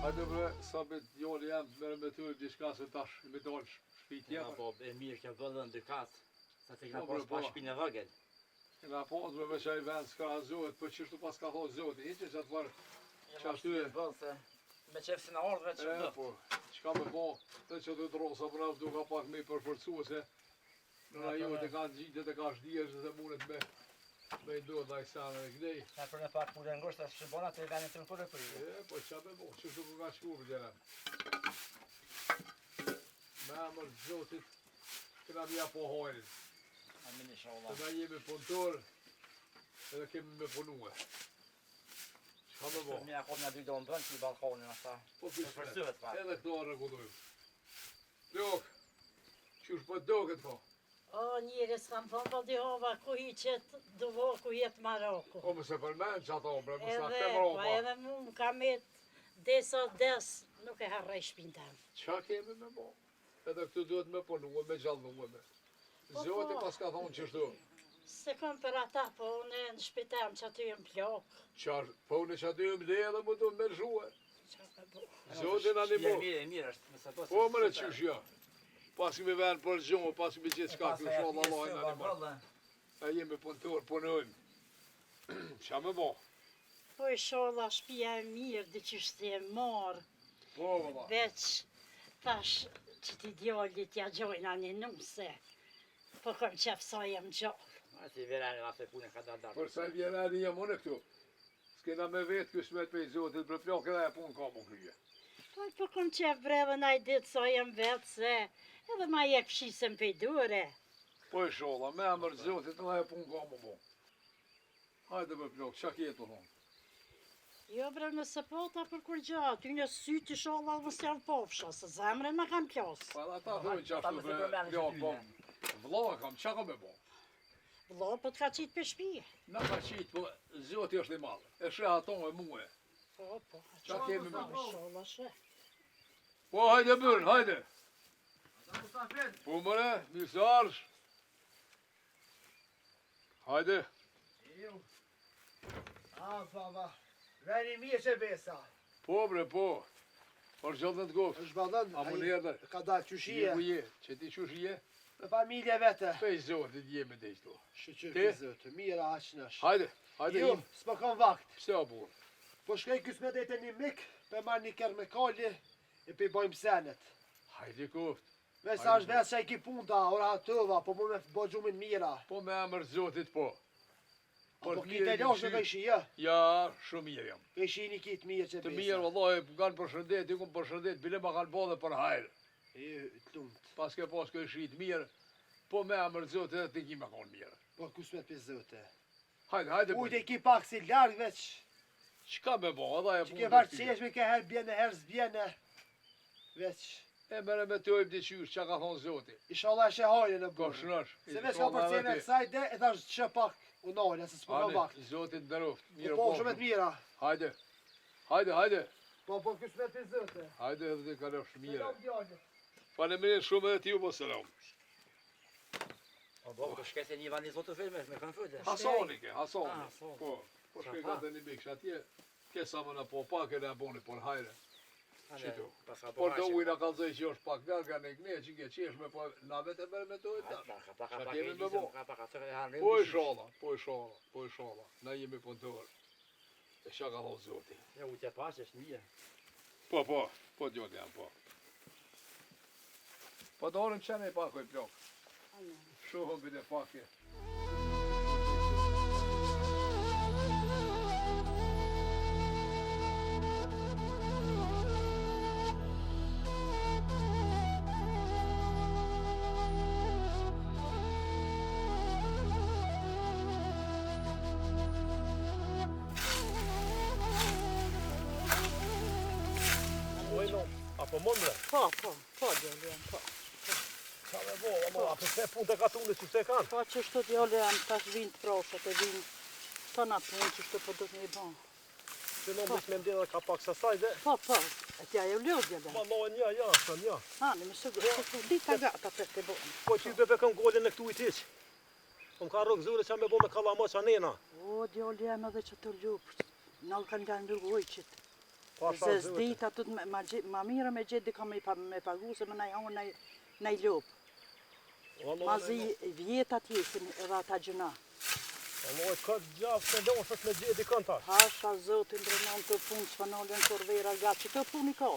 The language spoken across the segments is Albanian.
Hajde bre, sa me djali jam të me të diçka se tash me dalë shpi tjetër. Po, e mirë që vëllën dy katë, sa të kena Po, pas po. pa shpinë e vëgël. Kena pas me veç ai vend s'ka zohet, po qështu pas ka thonë zoti, hiqe që atë varë që aty e... Vëllë se me qefë si në ardhve që do. po, qka me po, të që të drosa për nafë duka pak me i përforcu se në rajonet e kanë gjitët e ka shdjesh dhe mundet me i do dhe i sanë e këdej. Ka për në pak mure ngosht, ashtë shëmbona të i venin të në kërë për i. Po qa me po, qështu ku ka shku për gjenem. Me amër zotit, këna mja po hojnit. Amin i Se sholla. na jemi punëtor, edhe kemi me punue. Qka me po? Mja kom një dy do në bënd që i balkonin asta. Po Të përsyhet pa. edhe këto arregullojmë. Lok, qysh po doket po? O, njëri s'kam thonë po dihova ku hi qëtë duvo ku jetë Maroku. Po më se përmen që ato, bre, më sa Edhe, kem pa roba. edhe mu më kam etë desa des, nuk e harrej shpinë tem. Qa kemi me bo? Edhe këtu duhet me punue, me gjallnue me. Po, Zoti po. pas ka thonë qështu. Se kom për ata, po unë në shpitem që aty jem plok. Qarë, po në që aty më dhe edhe më du me rrshue. Qa me bo? Zotin animo. E mirë është, me sa to se... Po më në qysh jo. Pas kemi venë për gjumë, pas kemi gjithë qka kjo shodha Allah në animo. E jemi punëtor, punojmë. Qa me bo? Po i shodha shpia e mirë, dhe që shte e marë, Po, valla. veç tash që ti djallit ja gjojna një nuse. Po kom qef sa jem gjallë. A ti verani ma se punë ka darë. Për sa vjerani jam unë këtu. S'kena me vetë kjo smet për i zotit, për plak edhe e punë ka më kryje. Po kom qef breve na i ditë sa jem vetë se edhe ma je këshisem për i dure. Po e sholla, me emër zotit edhe e punë ka më bo. Hajde për plak, qa kjetë të thonë? Jo bre nëse po ta për kur gjatë, ty një sytë i sholla dhe s'jam pofsha, se zemre në kam pjasë. Pa edhe ta thonë që ata ashtu me se bre, përmenin që plak, ty, po. Vlla kam, qa ka me bo? Vlo, po t'ka qitë për shpije. Na ka qitë, po zoti është i madhe. E shre ato e muë. Po, Qa kemi me bo? sholla she. Po hajde bërë, hajde. Po mëre, mirë arsh. Hajde. Baba, veni mirë që besa. Po bre, po. Por gjallë të gofë. është badën, A më njerë dhe. ka dalë qyshie, Ku je, që ti qush je? me familje vete. Pej zotit jemi dhe qëto. Shqyqyr Ti? për zëtë, mira aqnësh. Hajde, hajde Jo, im. s'po kam vakt. Pse o burë? Po shkej kësë me dete një mik, pe marrë një kërë me kalli, e pe bojmë senet. Hajde koft. Me sa është vesë që i ki punta, ora tëva, po mu me bo gjumin mira. Po me emër zotit po. Po të kite mirë losh një në ka sy- ishi, ja. Ja, shumë mirë jam. Ka ishi një kitë mirë që Të besa. mirë, vëllaj, kanë përshëndet, ju kom përshëndet, bile ma kanë bodhe për hajrë. Të lumt. Pas ke pas ke shrit mirë, po me emër zotit edhe të kime konë mirë. Po kus me për zëtë. Hajde, hajde Ujtë bërë. e ki pak si largë veç. Qka me bo, edhe e Që punë ke të varqesh me ke herë bjene, herë zbjene. Veç. E mere me të ojmë të qysh, qa ka thonë zotit. Inshallah e shehajnë në Ko burë. shnash. Se veç ka përcene kësaj dhe e thash që pak unale, se s'po ka vakt. Zotit ndëroft. Mirë Po shumë e të mira. Hajde. Hajde, hajde. Po kësë me të zëte. Hajde edhe të kalofsh mirë. Selam djallë. Faleminderit shumë edhe t'ju, po selam. Po bo, po shkese një vani zotë filme, me kanë fëllë. Hasani ke, Hasani. Ah, Hasani. Po, po shkej Aha. ka të një miksh atje. Ke sa më në po pak e në boni por hajre. Qëtu. Pas ka Por të ujna kalzoj që është pak nga në këne, që ke qeshme, po na vetë e bërë me të ujta. Qa kemi me bo? Po i shola, po i shola, po i shola. Na jemi punëtor. E qa ka thonë zoti. Ja, u tja pas, është mirë. Po gjoni jam, po. Po të orën qene i pakoj plok. Shohëm bide pakje. Apo mëndre? Po, djallë po. Qa me bo, ama, apo se punë të katunit që se kanë? Po që shto djallë jam tash vinë të proshat e vinë të na punë që shto po do të një ban. Që në mësë me mdjela ka pak sasaj dhe. Po, e tja e vlodhja dhe. Ma lohen ja, thëm ja. Hani, me së dita gata për të bonë. Po që i bebe këm gollin e këtu i tiq. Këm ka rëgë zure që me bo me kalama që anena. O, djallë jam edhe që të ljupë. Nallë kanë nga në ujqit. Zëzdit atë ma mirë me gjithë dika me pagu se më na i hangë na i lopë. Ma zi vjetat jesin edhe ata gjëna. Allah, ka gjafë se loshët me gjithë dikën tash. Hasha zotin drenon të punë, s'pa nalën kur vera gatë, që të punë i ka.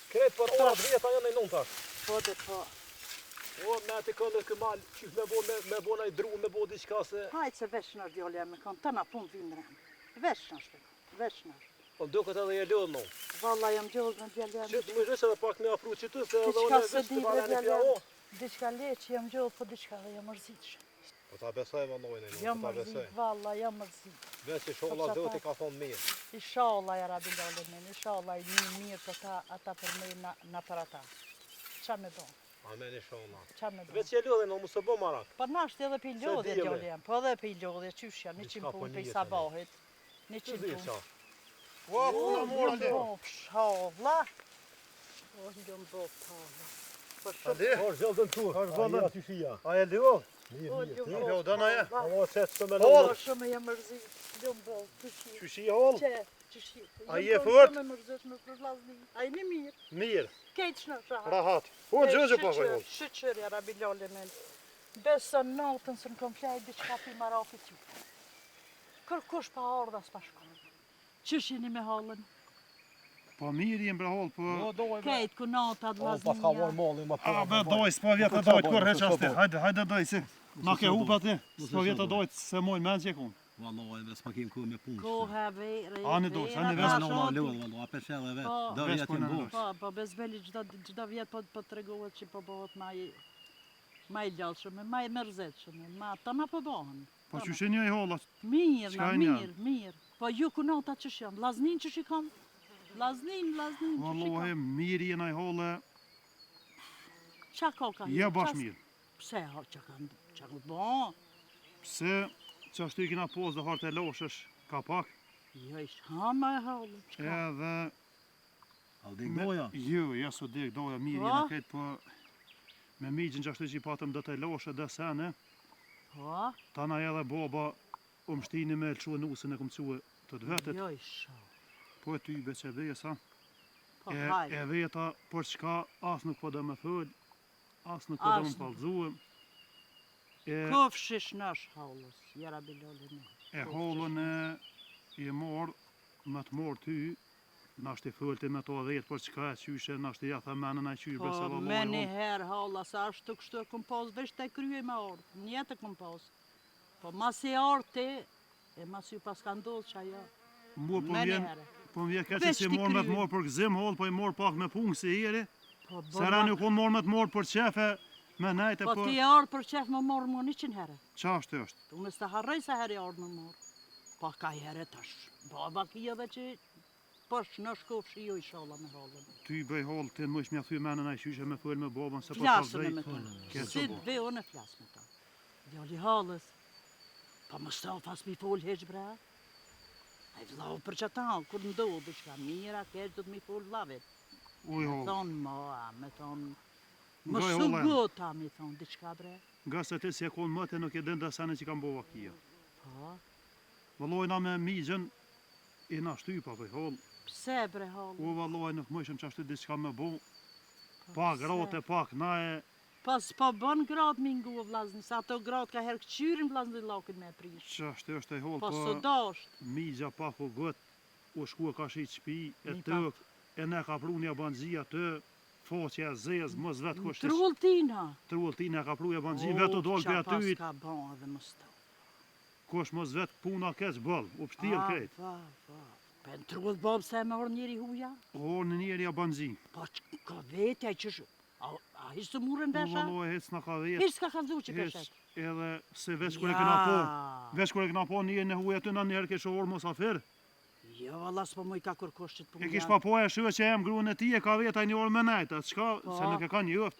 Kretë për orat vjeta janë i nun tash. Po dhe po. O, me të këllë këmal, qysh me bo na i dru, me bo diqka se... Hajtë se vesh nërë djole me kanë, të na punë vinë rëmë. Vesh nërë, vesh nërë. Po duket edhe e lëllë no. Valla jam gjollë në djole me. Që të më rrisë edhe pak me afru që të se edhe Diqka une se veç di të bre vare në djole. pja o. Diqka le që jam gjollë, po diqka dhe jam mërzitshë. Po ta besoj vallojnë, Jam po ta besoj. mërzit, valla jam mërzit. Veç i sholla zoti ka thonë mirë. Inshallah ja rabi lale men, inshallah i mirë për ata për me na për ata. Qa me do? Amen i sholla. Qa me do? Veç e lëllë no, mu se bo marak. Për nashtë edhe për lodhe di, djole jam, po edhe për lodhe, qysh janë, 100 Diçka po punë për i njihet, sabahit. 100 Që zi punë. qa? O, jom shavla. O, jom bo pala. Po shumë. Por zëllën tu, ka vëllën. ty shia. A e lëvo? O, jom Jo, bo dana e. pala. O, se të me Po lëllë. shumë jam mërzit, jom bo, qyshi. Qyshi hol? Qe, qyshi. A je fort? Jom mërzit me përlazni. A i mi mirë. Mirë, Kejtë shnë shahat. rahat. Unë gjëgjë pa fajol. Shqyqërja rabi lole men. Besën natën së në kom flajt diqka pi marafit ju. Kërkush pa ardha s'pa shkonë. Qësh jeni me halën? Po mirë jem bre hol, po... Kejtë ku natat O, pa ka vllaznia. vor molli, ma A, po. be dojt, s'po vjetë dojt, kur heq ashte, hajde dojt, si... Na ke hupa ti, s'po vjetë dojt, se moj men që kun. Valloj, me s'ma kim ku me punë. Koha vere, Ani dojt, ani Vesh vesh në ma lëvë, valloj, a peshe edhe vetë. Po. Do Vesh vjetë po jem në bu. ndosh. Po bezveli gjda vjet po të regohet që po bëhet ma i gjallëshme, ma i mërzetshme, ma ta na po bëhen. Po që shenë i holla, Mirë, Çka na, janë mirë, mirë. Po ju ku nata qësh janë? Laznin qësh i kam? Laznin qësh i vallohi, kam? mirë jen i holle, Qa ka ka? je bash mirë. Pse ha qa kanë bo? Pse, që ashtu i kina pos dhe hartë e loshësh, ka pak, Jo ish hama e halë, qka? edhe... Al dik doja. Jo, ja su dik doja, mirë Po? jen e këtë, po... Me migjën që ashtu që i patëm dhe të loshë dhe sene, Po? ta na edhe baba, shtini me lëshu e nusën e kom quë të të vetet, Jo ish ha. po e ty beqe vesa, Po e hajde. veta për çka as nuk po dhe me föl, as nuk po dhe me As nuk. palzuem, e Kofshish nash halës, jera bilole me. e hollën e morë, me të morë ty, nasht i fëlti me to vetë për çka e qyshe, nasht i ja tha menën a qysh, bese Po valloj me një hollë. herë halla, sa ashtu kështu e kom pas, veç të krye me ardhë, njetë e kom pas. Po mas i ardhë ti, e mas ju pas ka ndodhë që ajo, Mua po me një vjen, herë. po vjen keq Veç si ti morë me të krye. morë për gëzim hollë, po i morë pak me punë si heri, Po se ra nuk unë morë me të morë për qefe, me nejte, Po po ti e ardhë për qef më morë më 100 herë. qa është është? Unë s'ta harroj sa herë e ardhë më morë. Po ka herë tash, baba ki edhe që posh në shkofshi jo i sholla me hallën. Ty bëj hollë, ti mësh mja thy menën a qyshe me fëll me babën, se po Flasën palzej. me ta. Ke Si që të bo. ve unë e flas me ta. Djali hallës. Pa më sta fas mi fol heq bre. Ai vllau për çata, kur ndodh diçka mira, keq do të mi fol vllavit. Uj hollë, Thon ma, me thon më Nga e su holla janë. gota mi thon diçka bre. nga se ti si e konë mëte nuk e din dhe sene që kam bova kia. Po, Valloj na me migjën, i na shtypa bëj hollë, pse bre hall? u valloj nuk mëshëm që ashtu diçka me bo, Po, pak pse? rote, pak na e, Pas po bën gratë mi ngu vllazni, sa ato gratë ka herë këqyrin vllazni lakin me prish. që ashtu është e hollë, Po po së dasht. migja pak u gët, u shkua ka shi qpi, e Mi tëk, e ne ka prunja banxia të, foqja zez, mos vetë kush të Trulltina. trulltin e ka pruja banxi, vetë u dol për qa pas aty, ka bon edhe më sto. kush mos vetë puna keq bëll, u pështil krejt. Va. Pe në trull bob se me orë njeri huja? O në njeri a banxi, Po ka vetja që a ishtë të murën u besha? valloj hec në ka vetë, Ishtë ka kalzu që hec, peshet. edhe se veç kur e kena po, veç kur e kena po një në huja të në njerë ke shohor mos afer, Jo, valla s'po mu i ka kur koshqit për e kish pa po e shua që em gruën e ti e ka vetë a një orë me nejta, qka, Po. se nuk e ka një ëft.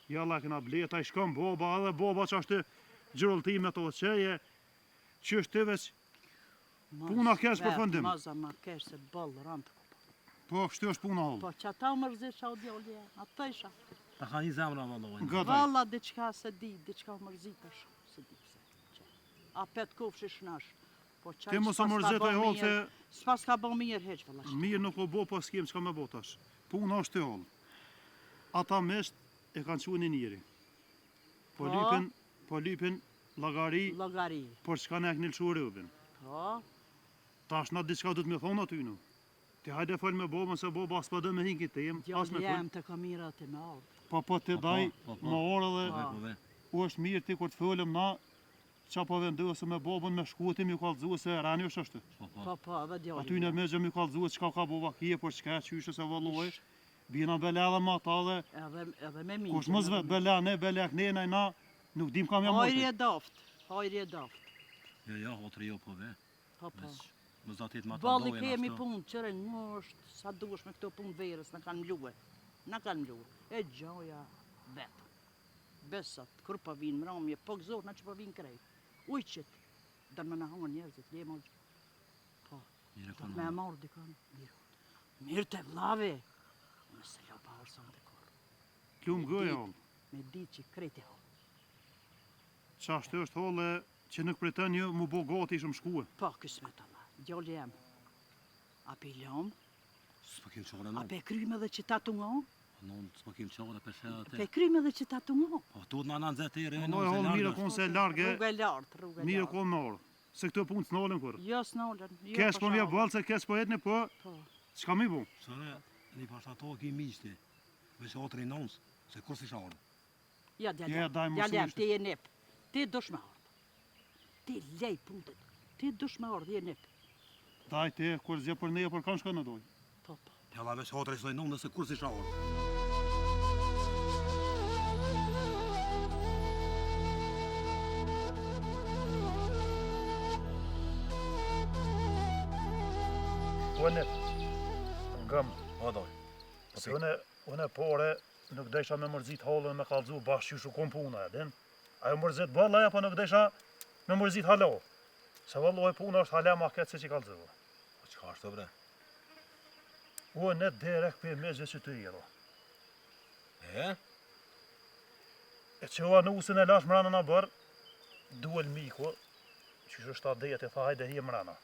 Jalla kena bleta i shkon boba, edhe boba që ashtë gjërullti me to qeje, që është të veç, puna kesh për fundim. Maza ma kesh se bëllë rëndë. po kështu është puna hollë. Po që ata më mërzit qa o djolje, ato isha. Ta ka një zemra valloj. Gëtaj, Valla diçka se di, diçka mërzit është, se di pse. A pet kofshi shnash. Po Ti mos o mërzit e hollë se S'pas ka bë mirë heq valla. mirë nuk o bo, pas s'kem çka me bo tash. Puna është e hollë. Ata mesht e kanë qunë njëri. Po lypin lagari, Llogari. por çka ne knil shu rrubin. Po. Tash na diçka du të më thonë aty nu. Ti hajde fol me babën se baba s'po do me hinki tim, as me Djalë fol. jam të kamirat e me ardh. Po ti daj po. më orë dhe Po ve. u është mirë ti kur të folëm na qa po vendosë me babën me shkutim ju kallëzu se rani është ashtu. Po, edhe djalë. Aty në mezë mi kallëzu çka ka bova kje, por çka qyshë se valloj. Bina bela edhe ma ta dhe Edhe me mirë. kush mos bela ne belek ne na nuk dim kam jam Hajri mos. e daft. Hajri e daft. Jo, otri jo po ve. Po. Mos do të jetë ma të Balli dojën kemi ashtu. punë, qëre ngosht, sa dush me këto punë verës, në kanë mluë. Na kanë mluë. E gjoja vetë. Besat, kur po vinë mramje, po gëzohet na që po vinë krejt. Ujqit, dërë me në hangë njerëzit, lemo gjë. Po, Mire do të me e marrë dikon. Mirë. Mirë të vlave. Unë se lo pa orëson të kur. Klum goja holl. Me ditë që krejt e hollë. Çashtë është holle që nuk pretend ju mu bo gati ishëm shkuë. Po, kësmet Allah. Gjollë jam. A pe lom, S'po kem çore a non. pe krymë edhe që ta tungo, Non s'po kem çore për shë pe atë. krymë edhe që ta tungo. Po tu na nxë të rënë. Vallai holl mirë kon se large, Rruga e lartë, rruga e mirë lartë. kon me orë. Se këto punë s'nalen kur. Jo, s'nolën. Jo, Kes po vjen ballë se kes po etni po Po. çka mi bu? Çore, ni pas ato ki miqti. Veç otri nons, se kur si shorë. Ja, Ja, daj mos djalë, ishte. ti je nep. Ti dush me ardh. Ti lej punët. Ti dush me ardh, je nep. Daj ti kur zje për ne për kanë shkon në doj. Po. Ja la veç otri soi non se kur si shorë. Unë ngam, O doj. se unë pore nuk desha me mërzit hollën me kallzu bashkë që kom puna edin. Ajo mërzit balla apo nuk desha me mërzit halo. Se valloj puna është hala ma këtë se që kallzu. Po çka është bre? Unë derek për mezhe që të jero. E? E që ua nusin e lash mrana na bërë, duel miku, që është ta dejet e tha hajde hi mrana.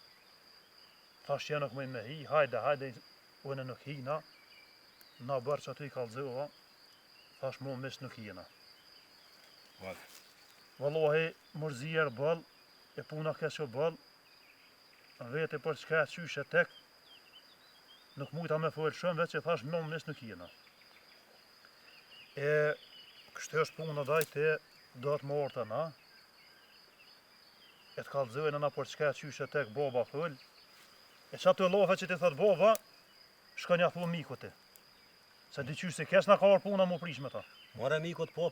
Thash që nuk mëjnë me hi, hajde, unë nuk hina, na bërë që aty i kalzova, thash mu mis nuk hina. Val. Vallohi mërzijer bëll, e puna kesho bëll, vete për çka qyshe tek, nuk mujta me folë shumë, veç që thash mu mis nuk hina. E kështë është puna daj te do të më orta na, e të kalzojnë na për çka qyshe tek baba fëll, e që atë lofe që ti thot baba, shka nja thu miku ti. Se di qysh se kes na ka orë puna mu prish me ta. More mikut po,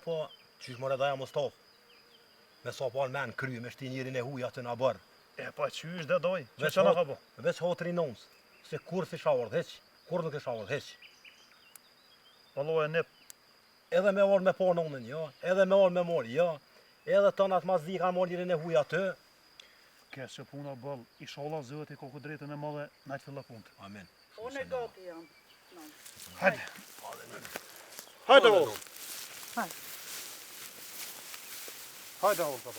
qysh more daja Mustafa. Me sa pa men kry, me shti njerin e huja të na bërë. E pa qysh dhe doj, që Veç që na hot- ka bo. Veç hotri nons, se kur si shaward heq, kur nuk e shaward heq. Vallohi ne Edhe me orë me po nonën, jo, edhe me orë me mori, jo. Edhe të natë mas di ka mor njerin e huja të. kes që puna bëll, inshallah zëti ka ku drejtën e madhe, na të filla punë. Amen. Unë e gati jam. Hajde. Hajde o. Hajde. Hajde o, ka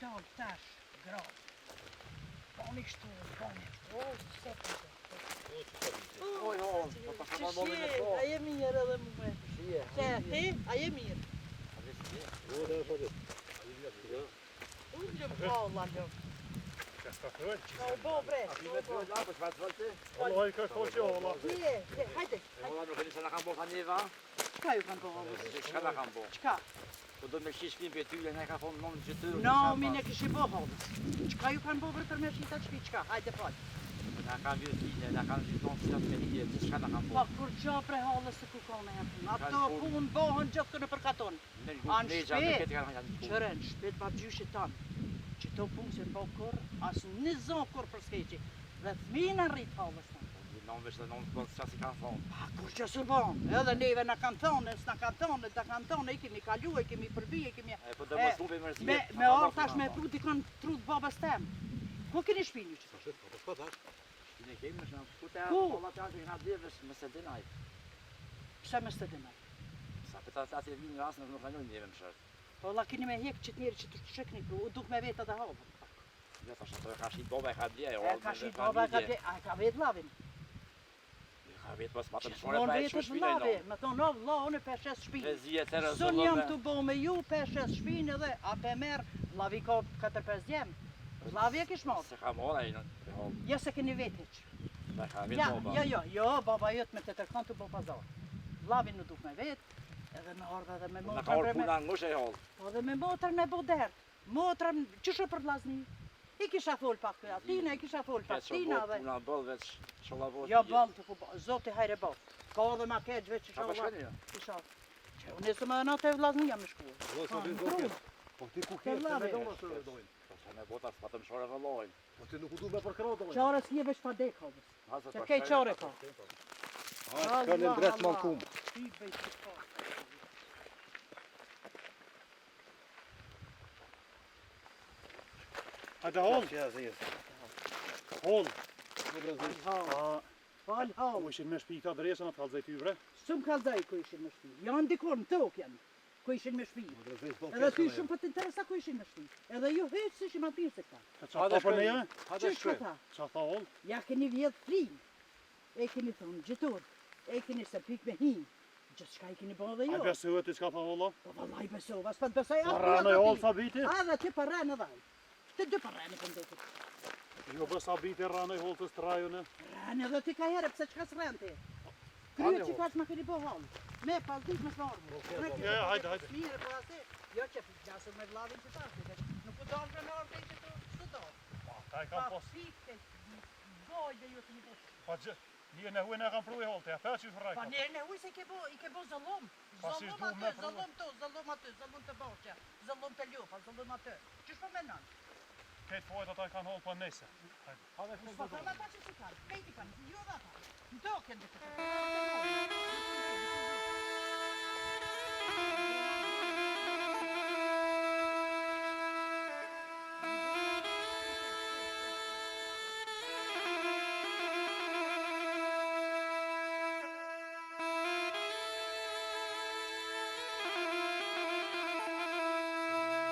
Dal tash, grad. Bani kështu, bani. O, sa përta. Oj, hon, po ta kam marrë me A je mirë edhe më. Se, ti, a je mirë. Unë lëmë palla, lëmë. Ka fëll? Ka u bo bre. Allah i ka koqë olla. Hajde. Olla nuk e nisë në kam bo tha njeva? Çka ju kanë bo hollës? Shka në kam bo? Çka? Po do me shi shpin për ty, ne ka thonë nëmë që ty. No, mi ne kishi bo hollës. Çka ju kanë bo bre për me shita çpi çka? Hajde fal. Na kam vjë t'ine, na kam gjithon që të me lije, shka në kam bo? Po kur gjo pre hollës të ku kone e punë. Ato punë bohën gjithë kënë për katon. Anë shpet, qërën, shpet babgjyshit tanë. Që to punë se po kur, asë një zonë kur për skeqi. Dhe thmina rritë hollës tanë. Non veç dhe non për qa si kanë thonë. Pa kur që së bon, edhe neve në kanë thonë, s'na kanë thonë, të kanë thonë, i kemi kalu, i kemi përbi, i kemi... E po dhe mos nupe mërësie. Me orë tash me pru t'i kanë trut babës tem. Ku keni shpini që? Ne kemi në shumë, ku të Ku? olla të janë që këna dhevës më se dinaj. Pse me së të dinaj? Sa për ta ati vinë në asë nuk kalojnë njeve më shërë. Po la keni me hek qëtë njeri që të shëkni pru, u duk me vetë edhe havë. Dhe thash ato e ka shqit boba e ka bje, E ka shqit baba, a e ka vetë lavin. Ka vetë pas patëm Që shore thonë pa e që vetës shpinaj lavi, no. me thonë no vla, unë 5-6 shpinë. Vezije të Sën rezolve. jam të bo me ju 5-6 shpinë edhe, a pe merë, vlavi ka 4-5 djemë. Vlavi e kish marë. Se ka mora i në holë. Ja se keni vetë heq. Dhe ka vetë boba. Jo, baba jëtë me të tërkan të bo pazar. Vlavin në duk me vetë, edhe me ardhe dhe me Në ka motrën orë me... puna ngush e holë. Po dhe me motrën me bo dertë. Motrën, qështë për vlazni? I kisha fol pak të atina, i kisha fol pak tina dhe... Puna bëllë veç sholla votë. Jo bëllë të ku bëllë, zoti hajre bëllë. Ka dhe ma keqë veç që Ka sholla. përshkënjë? Isha. Unë nëse më në të vlazni jam në shkuë. Po ti ku Ke ke, vlave. me doma së dojnë. Po se me bota s'patëm shore vëllojnë. Po ti nuk u du me përkëro dojnë. Qare s'nje veç pa dek hobës. Hasë Që të kej qare ka. Ha, këllin drejt më në kumë. Ty bej që ka. Hajde hollë. Hollë. Fal hau. U ishin me shpi ka dresën atë halëzaj ty bre. Sëm kalzaj ku ishin me shpi. Janë dikor në tokë janë. Ku ishin me shpi. Edhe ty shumë për të interesa ku ishin me shpi. Edhe ju heqë si ishim aty se ka. Ka qa ta për neje? Qështë që ta? Qa ta hollë? Ja keni vjedh flim. E keni thonë gjithur. E keni se pik me hin. Gjithë shka i keni bërë dhe A jo. besuhet i s'ka ta holla? Po vallaj besova, s'pat besoj atë. Parra në hollë sa biti? A dhe që parra në dhaj. Të dy parra në këndetit. Jo bë sa biti rranë i hollë të strajune. Rane dhe ti ka herë, pse qka s'rën ti? Kryet që ka që ma keni bo halë. Me pas dit me s'marrë. Hajde. Mire për ase. Jo që gjasër me vladin që pashtë. Nuk u dalë për në orë të që të dalë. Ta i kam pos. Pike, goj dhe ju të një bosh. Pa gjë. Një në huj në kam pru i hollë, të ja fe që i fërraj. Pa njerë në huj se i ke bo zëllum. Pas ish Zëllum du me aty, pru. zëllum tu, zëllum aty, zëllum të boshqe. Zëllum të ljufa, zëllum aty. Qysh po menon? Këtë pojtë ata i kanë hollë për nese. Po kanë ata që si kanë, kejti kanë, jo dhe ata. Në token dhe këtë.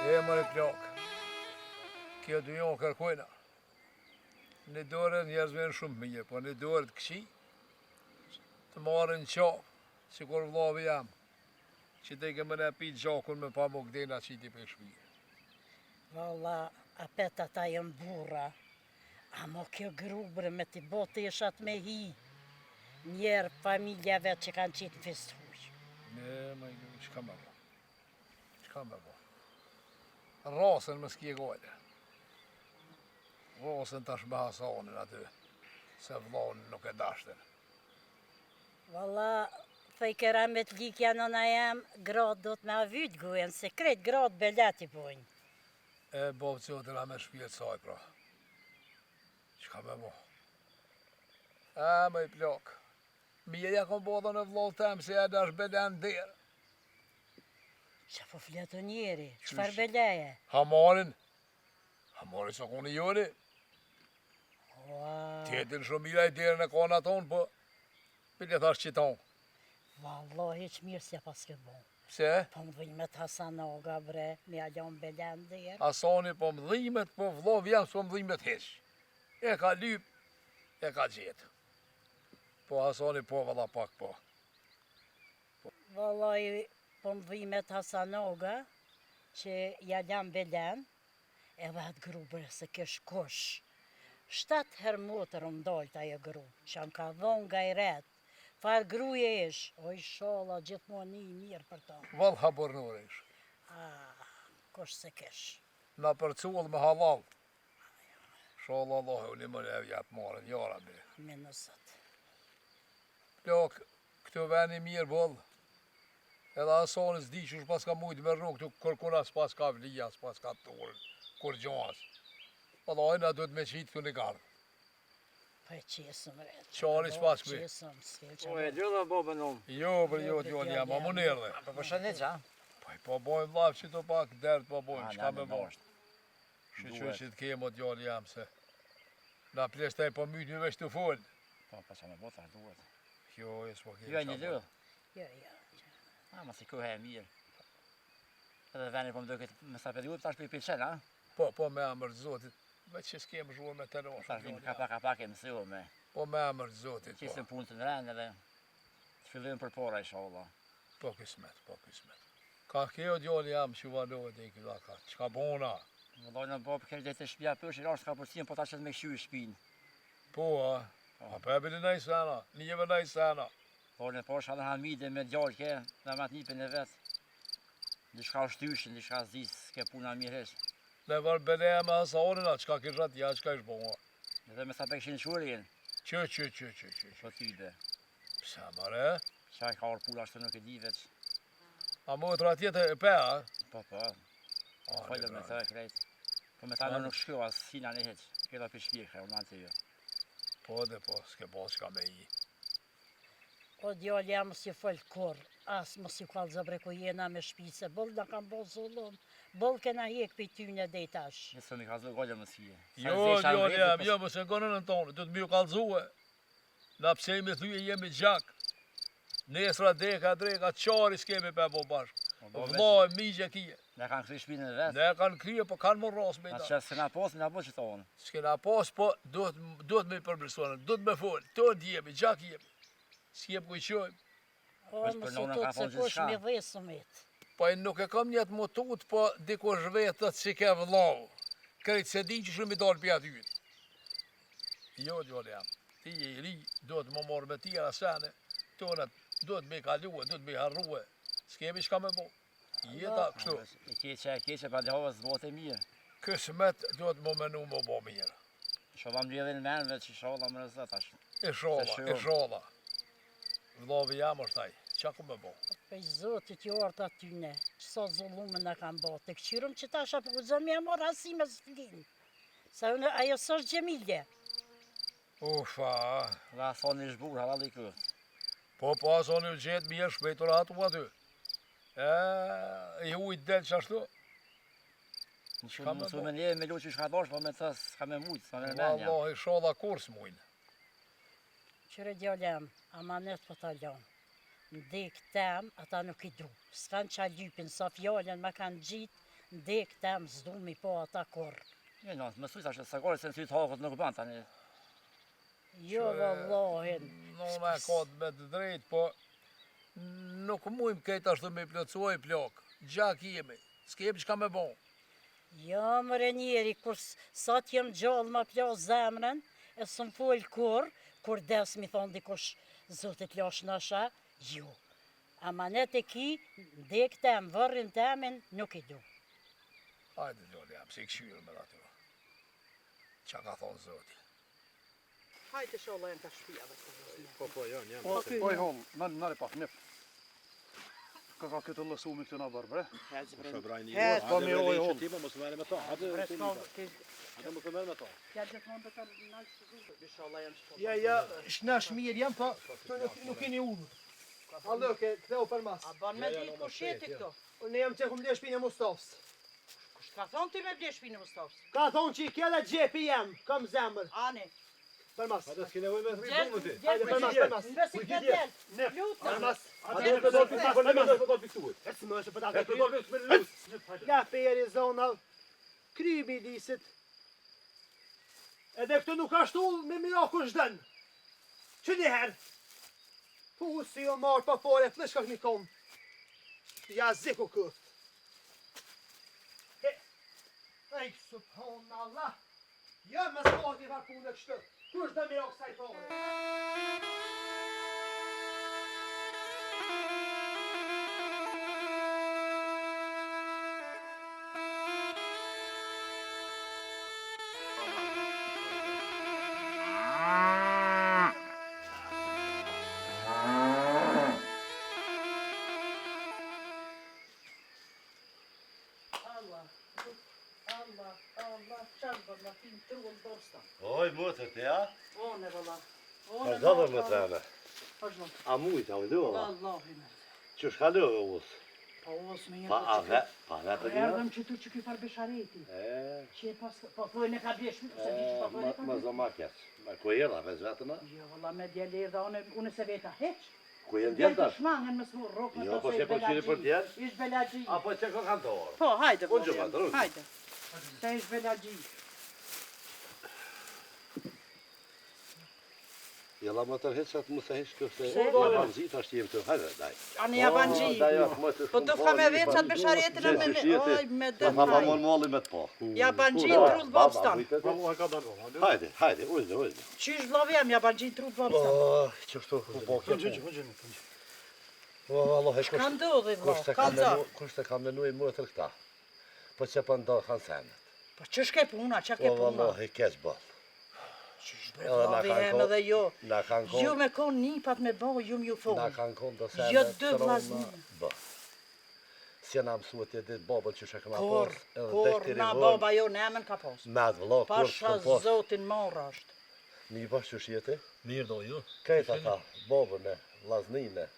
E mërë plak, kjo dy jonë kërkojna. Në dorë njerëzve në shumë mije, po në dorë të këqi, të marrin qafë, që kur vllavi jam, që te ke më në pi gjakun me pa më këdena qiti për shpije. Valla, apet ata jënë burra, amo kjo grubre me t'i botë ishat me hi, njerë familjave që kanë qitë festuj. Ne, më i gëmë, qka me bo? Qka me bo? Rasën më s'kje gojle. Rasën tash me Hasanin aty, se vllanin nuk e dashten. Valla, thëj këra me t'likja nëna jam, gratë do t'me avyt gujen, se krejt gratë belati bojnë. E bovë qotër a me shpjetë saj, pra. Qka me bo? A, me i plak. Mirja kom bo dhe në vllall tem se e dash belen derë. Që po fletë njeri, qëfar beleje? Hamarin. Hamarin së koni joni. Ua, Tjetin shumë mira i derën e kona tonë, po bile thash qiton. vallahi që mirë se pas këtë bon. Pse? Po më dhimet Hasanoga bre, me alon belen derë. Hasani po më dhimet, po vllov jam s'po më dhimet heq. E ka lyp, e ka gjetë. Po Hasani po valla pak po. Vallahi, po më dhimet Hasanoga, që jallam belen, edhe atë grubre se kësh kush, 7 herë motër më dalët ajo gru, që më ka dhonë nga i retë. Farë gruje ish, o i shola gjithmonë një mirë për ta. Val habornore ish. Kush se kesh. Na përcull me halal. Shola Allah u limër e vjetë marën, jara me. Me nësët. Plak, këtu veni mirë bëllë. Edhe asonës di që pas ka mujtë me rrugë, këtu kërkuna s'pas ka vlija, s'pas ka torën, kur gjohës. Allah, na duhet me qitë këtu në gardë. Pa e qesëm retë. Qari s'pas këmi. Qesëm, s'kel që O e dy dhe bobën unë. Jo, për jo t'jolë jam, a më nërë dhe. Po shëndet qa? Po bojmë vlav që të pak dertë po bojmë, A, qka na, me në bojmë. Shqyqy që të kemë o t'jolë jam se. Na pleshtaj po mytë një veç të folë. Po, pa që me bota, duhet. Jo, e s'po kemë. Jo e një dy. Jo. Ma si kohë e mirë. Edhe veni po më duket me sa periud, tash për i pilqen, a? Po me amër zotit. Me që s'kemë zhuar me të noshë. Tash vim ka pak e mësio me. Po me amër zotit. Qisëm punë të në rend edhe të fillim për pora isha Allah. Po kismet. Ka kjo djoli jam që valohet e këta ka. Qka bona? Më dojnë në bobë kërë dhe të shpia për që rashtë ka përcim, po ta që të me këshu i shpinë. Po, a pebili nej sana, njëve nej sana. Dojnë në poshë hadhe Hamide me djallë ke, në matë njipin e vetë. Dishka shtyshin, dishka zis, ke puna mirë hesh. Ne var beleja me Hasanina, qka kisha tja, qka ish bona. Edhe me sa pekshin shurin, Që. po tybe. Pse mare? Qa ka orë pula ashtë nuk e di veç. A motra tjetë e pe, a? Po. Folë me të krejt. Po me ta në nuk shkjo, as hina në heq. Këta për shpirë, unë anë të jo. Po, s'ke po qka me i. O djali jam si fol kur, as mos i kallë zëbre ku jena me shpice, bëllë në kam bëllë zullum, bëllë kena hek për tyne dhe i tash. Nësë mi ka zë gollë më s'je. Jo, djali jam, jo, mëse konën në tonë, du të mi u kalzue. Na pse me thuje jemi gjak. Nesra deka, dreka, qari s'kemi pe po bashkë. Vla e migje kije. Ne kanë kry shpinën e vetë. Ne kanë krije, po kanë më rras me i Na ta. që s'kena posë, na po që thonë. S'kena pas, po duhet me i përbërsonë, duhet me folë, të jemi, gjak jemi. S'jem ku i qojmë. O, Vesh mos për u nona tot ka se thonë kush gjithçka. mi dhesumit. Po e nuk e kam njët motut, po dikush vetët si ke vlau. Krejtë se din që shumë i dalë pja ty. Jo, djole jam. Ti e i ri, duhet më morë me tjera sene. Tonët, duhet me kaluë, duhet me harruë. S'kemi shka me bo. Jeta kështu. E keqe pa djavës bote mirë. Kësmet duhet më menu më bo mirë. Shola më rrjedhin menve që shola më rëzët tash. E shola. Vlovi jam është taj, qa ku me bo? Për zotit jo orta tyne, që sa zullume në kam bo, të këqyrëm që ta shapë ku zëmë jam orë asime së flinë. Sa unë, ajo së është gjemilje. Ufa, Dhe thonë një shburë, halal i këtë. po asoni u gjetë mirë shpejtur atu aty. I hujtë delë që ashtu. Në shumë mësu me nje me lu që shka dosh, po me të s'ka me mujtë, s'ka me menja. Wallahi, shola kurs mujnë. Qyre djallem, amanet për ta ljanë. Ndek tem, ata nuk i du. S'kan qa lypin, sa fjallën me kanë gjitë, ndek tem, s'du mi po ata kur. Jo, no, mësuj tash, se gore se në sytë hakët nuk ban tani. Jo, vallahin. Nona e ka me të drejtë, po nuk mujmë këtë ashtu me plotësoj plok. Gjak jemi, s'kem qka me bon. Ja, mëre njeri, kur sa t'jem gjallë ma plas zemrën, e së më folë kur des mi thonë dikush zotit lash nasha, jo. Amanet e ki, ndek tem, vërrin temin, nuk i du. Hajde, djole jam, si këshyrë me ato. Qa ka thonë zoti? Hajde shola e në ka shpia dhe këtë. Po, janë, janë. Po i hon, nare pak, nip. Ka këtë lësumi këtë na bërë, bre? Po mi oj hon. Ti mos merre me ta. Hajde mos merre me ta. Ja gjithmonë të ka nalë që zuhë. Bishala janë shkolla. Ja, shnash mirë jam, po nuk keni ullë. Allo, këtheu për mas. A ban me di ku sheti këto? Unë jam që kum le shpinë e Mustafës. Kusht ka thonë ti me ble shpinë Mustafës? Ka thonë që i kjela gjepi jam, kam zemër. Ani. Për mas. Hajde s'ke nevojë me rritë ti. Hajde, për mas. Nësi këtë del. Për Lutë. mas. Hajde të do të piktuar. E si më është për Hajde ta të do të piktuar. Ja peri zona krymi lisit. Edhe këtu nuk ashtu me miraku shdën. Që njëherë? Pusi o marë pa fore, flesh kak mi kom. Ja ziku këtë. Ej, subhanallah. Ja, më s'pati var punë kështu. Kush do me kësaj pore? Allah, çarpma fin trull dostan. Oj, motër të ja? One valla. Ka dhëdhe më të anë. Vazhdo. A mujtë, a më duha? Wallahi me. Që shkallë e usë? Po os me Pa a ve, pa ve të një? Erdhëm që tu që ky par beshareti. Që pas po thoj ne ka bjesh, se di që po thoj ne ka. Më zoma keq. Ma ku erdha veç vetëm? Jo, valla me djel erdha unë se veta hiç. Ku janë djel tash? Shmangen më smur rrok me Jo, po se po qiri për djel? Ish belaxhi. Apo që ka kantor? Po, hajde. Unë gjë patron. Hajde. Se ish belaxhi. Jella më të heq atë mëse heq këse Se? jabanxhi tash jem të hajde daj. Ani jabanxhi. Po do ka me veç atë besharetin me Pa pa mon molli me të po. Jabanxhi trull bobstan. Hajde, hajde, ujde. Qysh vllavi jam jabanxhi trull bobstan. Që shtu po kjo. O Allah, e Ka ndodhi vlla. kush të ka menuar motër këta. Po që po ndo kanë senet. Po ç'sh ke puna, ç'a ke O puna? Allah, i keq boll. Vllavi jem edhe jo. Na kanë kon. Ju me kon nipat me bo, ju m'ju fol. Na kanë kon do senet. Jo dy vllazni. Po. Si na mësuat të ditë babën që shë këna Kur, pas. na baba jo nemen ka pas. Me atë vëllo, kur Pasha s'kom pas. zotin marrë është. Mi pas që shjete? Mirë do ju. Kajta ta, babën e, laznine.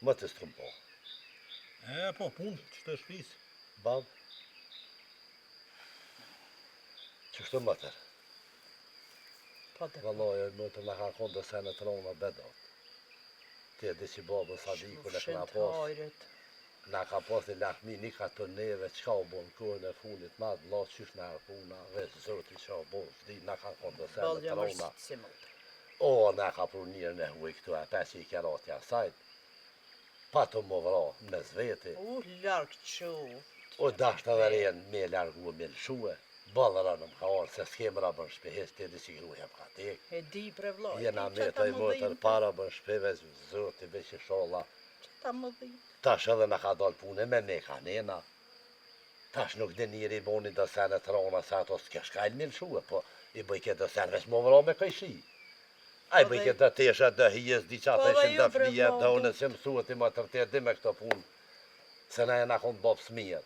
Më të s'kom po. Po, punë, që të shpis. Bab. Që shtë mëtër? Po të Vëlloj, mëtër në kanë konë dhe senet rona bedot. Ti e di që babën sa di kur e këna pas. hajrit. Na ka pas e lakmi një ka të neve, qka u bon kërën e funit madhë, la qysh në arpuna, veç zoti qa u bon, s'di, na ka konë dhe senet Ballja rona. është si mëtë. O, na ka pru njërë në huj këtu, e pe që i keratja sajt. Pa të më vra, me zveti. Larkë qu. O, dasht të veren me largu me lëshue. Balëra në më ka orë, se s'kem rabën shpe, hes të edhe që gruja më ka tek. E di pre vloj. Jena me të i mëtër para bën shpe, veç zoti, veç i sholla. Ta më dhim. Tash edhe na ka dal pune me ne ka nena. Tash nuk dhe njëri i boni dhe senet rona, se ato s'ke shkajl me lëshue, po i bëj këtë dhe sen veç më vra me këjshi. A i bëj këtë dhe tesha dhe hijes, di qa të ishin dhe flija, dhe unë se mësuet i më tërtet dhe me këto punë. Se na e na konë bobë smirë.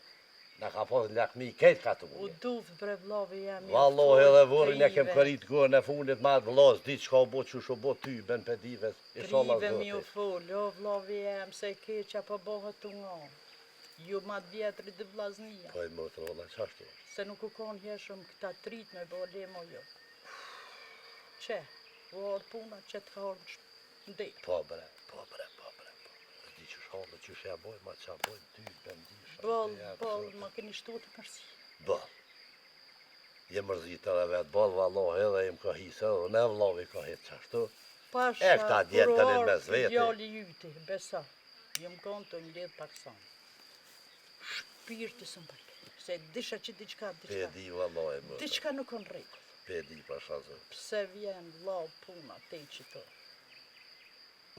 Na ka pas lakmi këtë ka të U unë. duvë pre vlovi jam. Vallohi edhe vërin e kem kërit gërën e funit ma të vlas, di qka u bo që shu bo ty, ben pe dives, i sholla Trive mi u zoti. fol, o vlovi jam, se keqa po bohët të nga. Ju ma të vjetri dhe vlaznia. Po i më të rolla, qashtu është. Se nuk u konë heshëm këta trit me bo lemo jo. Që? U orë puna që të ka orë në ndekë. Po bre. Di që shallë që shë e boj, ma që a boj ty, ben di Bol, ma keni shtu të mërsi. Bol. Je mërzit edhe vetë bol, vallohi edhe im ka hisë edhe, ne vlovi ka hitë qashtu. Pasha, E këta djetë të një me zveti. djali jyti, besa, jëm konë të një lidhë paksan. Shpirti së më përke, se disha që diqka, Pe di vallohi më. diqka nuk on rekull. Pe di pasha zë. Pse vjen vlau puna te që të.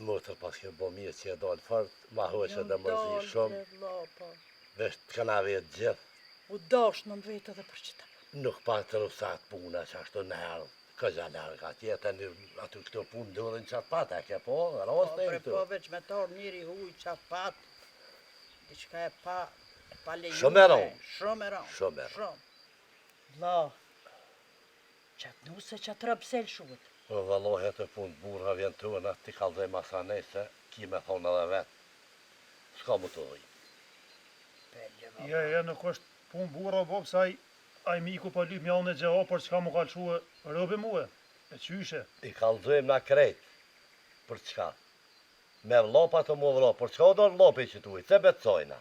Mëtër pas ke bo mirë që e dalë fart, ma hoqë dhe mërzi shumë, vesh të këna vetë gjithë. U dash në më vetë edhe për që ta. Nuk pa të rusat puna që ashtu në herë, këgja largë atje, të një aty këto punë dëllin qatë pat, e ke po, rast e këtu. Po veç me torë njëri huj qatë pat, diqka e pa leju. Shumë e ronë. Shumë e ronë. Shumë e ronë. La, qatë nuse qatë rëpsel shuët. Po vallohi të punë burra vjen të unë, ti kalzoj masanej se ki me thonë edhe vetë. Shka mu të dhej. Ja, nuk është punë burra, bob, sa ai miku po lyp mjallën e gjeha, por çka mu kalshue rëbe muë, e qyshe. I kalzojmë na krejt. Për çka? Me vlopa të mu vlo, për çka o do vlopi që tu i, se betësojna.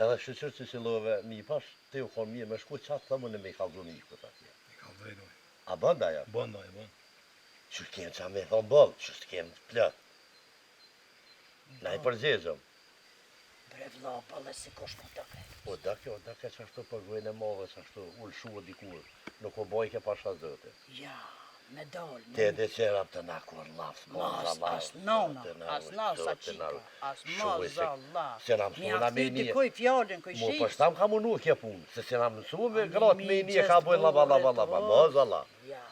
Edhe shqyqër që që love mi pash, ti u konë mirë me shku qatë të mëne me i kalzu miku të atje. A bënda ja? Bënda. Që kemë qa me thonë bëllë, që s'kemë plët. Na i përgjegjëm. Bre vlla, palle si kush më të ke. O dake që ashtu përgojnë e madhe që ashtu ullshua dikur. Nuk o bojke pasha zëte. Ja, me dal. Te dhe qerap të na kur lafs, As nona, as sa qika, as mazalla. Se na mësu na me Mi një. koj fjallin, koj Mu shis. për shtam ka munu kje punë, se se na mësu me gratë me një ka bojnë lava, mazalla. Ja.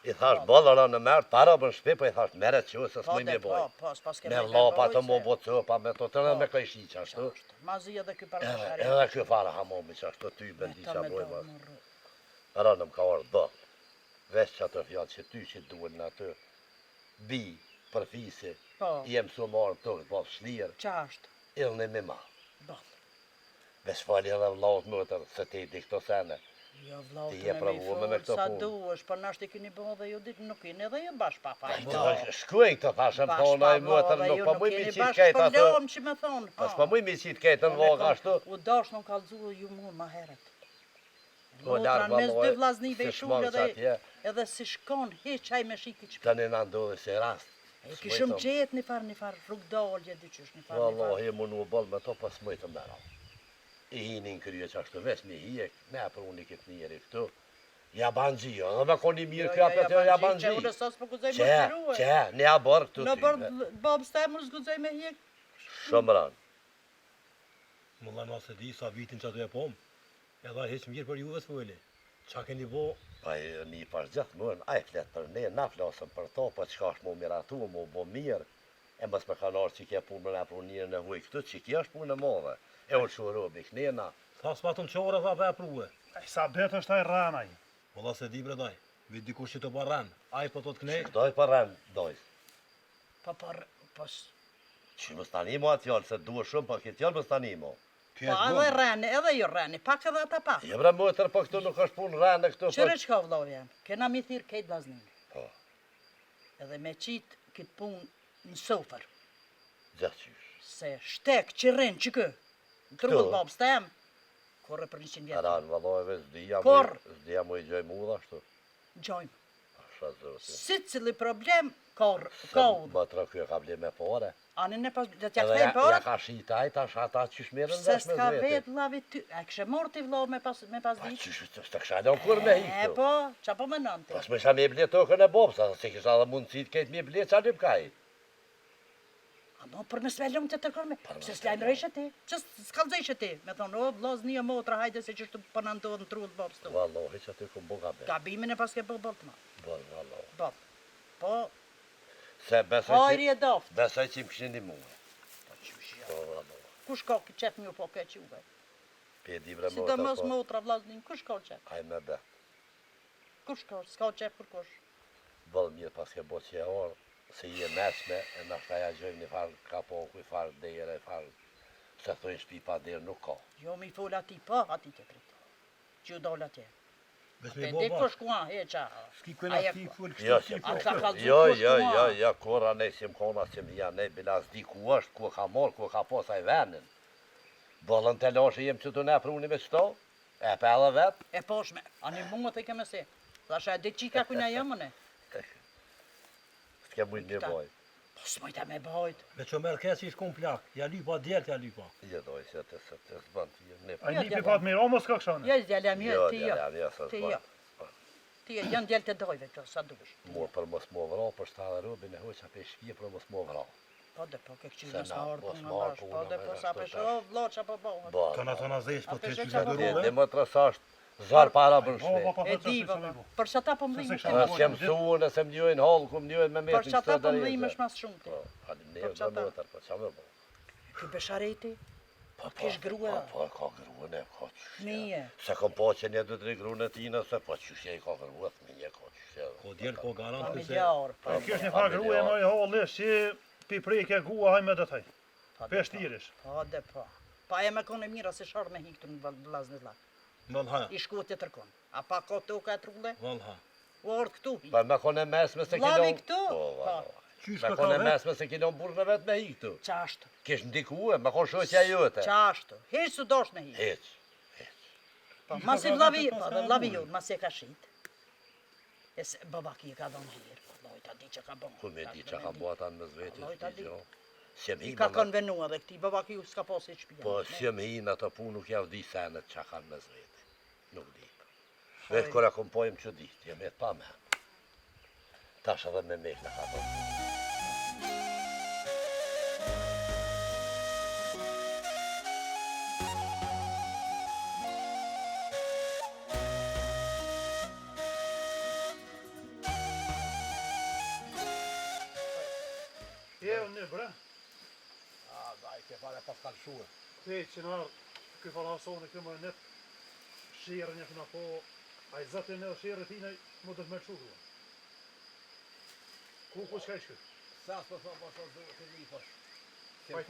I thash ballara në mërë, para për shpe, po i thash meret që se s'moj me boj. Me lapa të mo bo copa, me to të në me kajshi që ashtu. Mazi edhe ky parë. Edhe kjo fara hamomi që ashtu ty bendi që boj mas. Rënëm ka orë do. Vesh që atë fjallë që ty që duhet në atë. Bi, për fisi, jem su marë të këtë bërë shlirë. Qashtë. Ilë me ma. Bëllë. Vesh fali edhe vlaut më tërë, se ti di këto sene. Jo Ti vlautën je e mi pravuar me folë këto sa punë. duesh, për nashtë i kini bëhë dhe ju ditë nuk kini edhe ju bashkë pa fajtë. Shkuej këtë thashëm thonë, a i më tërë nuk pa muj mi qitë kejtë atë. Lom që me thonë. Pas pa muj mi qitë kejtë në vogë ashtu. U dash nuk kalëzu ju mund ma heret. O, Lotran mes valloj, dy vlaznive se i shmangë shullë atje. edhe si shkon heqaj me shiki që Tani na ndodhi se rast. E kishëm gjetë një farë rrugdalje, dyqysh një farë. Wallahi mu nu bol me to pas mëj të mera. I hinin krye që ashtu vesh me hijek, me për unë i këtë njeri këtu. Ja ban gjio, dhe me koni mirë kjo apet jo ja ban gjio. Që, ne ja bërë këtu Në ty. bërë babës taj më zgudzoj me hjek. Shumë ranë. Më la ma se di sa vitin që ato e pom. Edhe heq mirë për juve s'fojli. Qa keni bo? Pa i një pas gjithë mërën, a i fletë për ne, na flasëm për to, po qka është mu miratu, mu bo mirë. E mës me kanar që kje punë me për njërë në huj këtu, që kje është punë e modhe. E unë shuru bi knena. Tha s'ma të në qore, tha pa e pruve. Sa betë është aj ranaj. Valla se di bre daj. Vi dikush që të barran. Aj po të të knej. Doj për rënë, doj. Pas. Që më stanimo atë fjallë, se duhe shumë, po këtë fjallë më stanimo. Pa edhe reni, edhe jo reni, pak edhe ata pak. Je bre mëtër, po këtu nuk është punë rënë këtu. Qëre qka vlovja, kena mi thirë kejtë vaznin. Po. Edhe me qitë këtë punë në sofer. Gjaqysh. Se shtek që rinë që kë, në trullë babës tem, korre për 100 vjetë. Aranë valojve, zdia mu i gjoj mu dhe ashtu. Gjojmë. Asha zërëti. Si cili problem, ka udhë. Më të rëkjo ka ble me pare. Ani në pas, dhe t'ja Edhe këthejmë pare. ja ka shitaj, ta shata qysh mirën Se vesh me s'ka zveti. vetë lavi ty, a kështë morë t'i vlo me pas Pa ditë. qysh të kësha në kur me E hiktu. po, qa po më nënti. Pas me isha me ble tokën e bobsa, se kisha dhe mundësit kejt me ble qa një pkaj. A mo, për me svelëm të tërkërme, se s'lajmë rejshë ti, që s'kallëzëshë ti. Me thonë, o, vloz një motra, hajde se që shtë përnandohet në trullë babës të. Vallohi që aty ku bu gabe. Gabimin e pas ke bërë bëllë të ma. Vallohi. Bëllë. Po, Se hajri e doftë. besoj që më këshin një muë. Po, vallohi. Kush ka qëtë një po ke quve? Pe di bre Si motra, do mos po. motra vlaznin, kush ka qëtë? Aj me be. Kush ka, s'ka qëtë për kush? Bëllë mirë pas ke bo që e orë, se i e mesme, e në shta ja gjojmë një farë kapoku, i farë dhere, i farë, se thujnë shpi pa dherë nuk ka. Jo mi fol ati pa, ati të kritë. Që u dollë atje. Vesh Pe me di bo kush bashkë. kua, heqa. Ski këna Aja ti full Jo, kështu. që A ka kalëzu jo, kush jo, kua? jo, jo, kora ne si më kona, si më janë, ne bilas di ku është, ku ka morë, ku ka posa i venin. Bëllën të loshe jem që të ne pruni me qëto, e pe edhe vetë. E poshme, ani mu më të i keme se. Thashe, di qika kuna jemën e. S'ke mujtë një boj. Po s'mojta me bajt. Me që merë kesi shkon plak. Ja lypa djelë, ja lypa. Je doj, se të s'bën të një A një pipat mirë, o mos ka këshane. Jo, djela mi, Jo, ti jo. djela mi, se Ti s'bën. jo. Ti jo, janë djelë të dojve këto, sa dush. Morë për mos më vra, për shta dhe robin e hoqa pe shpje për mos më vra. Po dhe po, ke këqy Se nësë na, marë mos punë marrë në punë Po dhe me po, ashtu sa për tash. shumë, vlo qa po bëhë. Ba, Tona zesh, po A të peshe që qa ka po dërru, dhe më të rësasht, zarë para për Po, shpe. po, E di, valla. Për që ta po më dhimë Se të Nësë jem suë, nëse më njojnë hallë, ku më njojnë me Për metin që ta qëtë po më dërejtë. dhimë është mas shumë ti. Po, halim ne Për dhe çata? mëtër, po qa me bo. Ky beshareti, Po, kish grua. Po, ka gruën e, ka qyshja. Nije. Se kom po që një dhe tre gruën e tina, se po qyshja i ka gruët, me një ka qyshja. Po djelë, po garant se... Familjar, po. Kjo është një farë gruje më i halë, që pi prejke gua haj me dhe thaj. Peshtirish. Po dhe po. Pa e me kone mira se sharë me hiktu në vlaznit lak. Valha, I shku të tërkon. A pa ka të ka e trulle? valha. U orë këtu. Pa me kone mesme se Vlavi kilon... këtu? Po, Po. valla. Qysh Me ka kone vetë? mesme se kilon burë në vetë me hi këtu. Qashtu. Kish ndikue, me konë shoqja jote. Qashtu. Heq su dosh në hiktu. Hec. Po, mas i vlavi, po dhe vlavi ju, mas e ka shit. E se babaki e ka dhënë hirë. Po, lojta di që ka bon. Ku me di që ka bo ata në mëzveti, Lojta s'di di. gjo. Sjem I hi, ka konvenua dhe këti, baba kjo s'ka pas e shpia. po sjem hi në ato punë nuk javë di senet që kanë me zvete. Nuk di. Vesh kora kom pojmë që di, jem e pa me. Tash edhe me mek në ka thonë. Në bre, Daj, ke fare pas kalshuar. te që në ardhë, këj falasoni këmë e nëpë, shirën e këna po, a i zëtë e në shirë tina, më të të mërë shurua. Ku shka ishkë? Sa s'po thon po thon të një pash. Pa i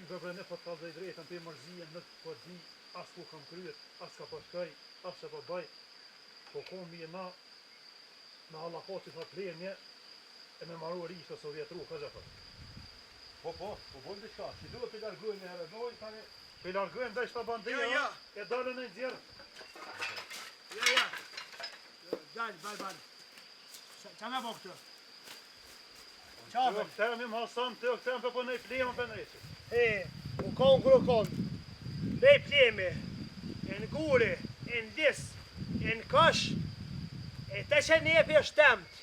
ty bre në për të dhe i drejtën të i mërzien në të për di, as ku kam kryet, as ka përshkaj, as që për baj, po komi e na, në Allah po që të plenje, e me maruar ishte sovjetru, ka gjepër. Po bojmë dhe qka, që duhet të largojmë me herë dojnë, tani... Pe largojmë dhe ishta bandeja, e dalën e nxjerë. Dal. Qa me bo këtë? Të këtemi më hasan, të këtemi për në i plemë për në eqë. U konë kërë konë. Bej pleme, e në gure, e në dis, e në kësh, e të që nepi është temt.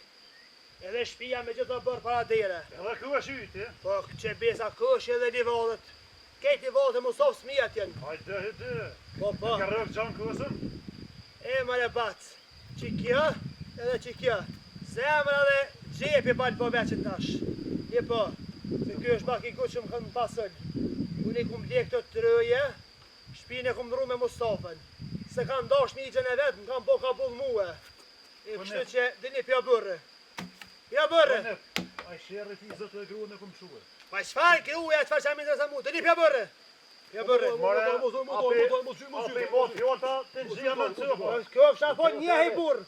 Edhe shpia me gjithë të bërë para dire. Edhe kjo është yti, Po që besa kësh edhe livallet. Kejt livallet e musov smijat jenë. hajde. Po. Ka rëvë gjanë kësën? E mare bacë, që kjo edhe që kjo. Zemra dhe gjepi balë po veqin tash. Je po, se kjo është bak i gutë që më këmë pasëll. Unë i kumë lek të të rëje, shpinë e kumë dru me Mustafën. Se kanë dash një gjën e vetë, më kanë po ka bull muë. E kështu që dini pja bërë. Pja bërë! A i shërë ti zëtë dhe gruën e këmë shuë. Pa shfar gruja, qëfar që amin dhe sa mu, dini pja bërë. Pja bërë. Ape i botë fjota të në gjia në të cëpo. Kjo fësha po njëhe i burë.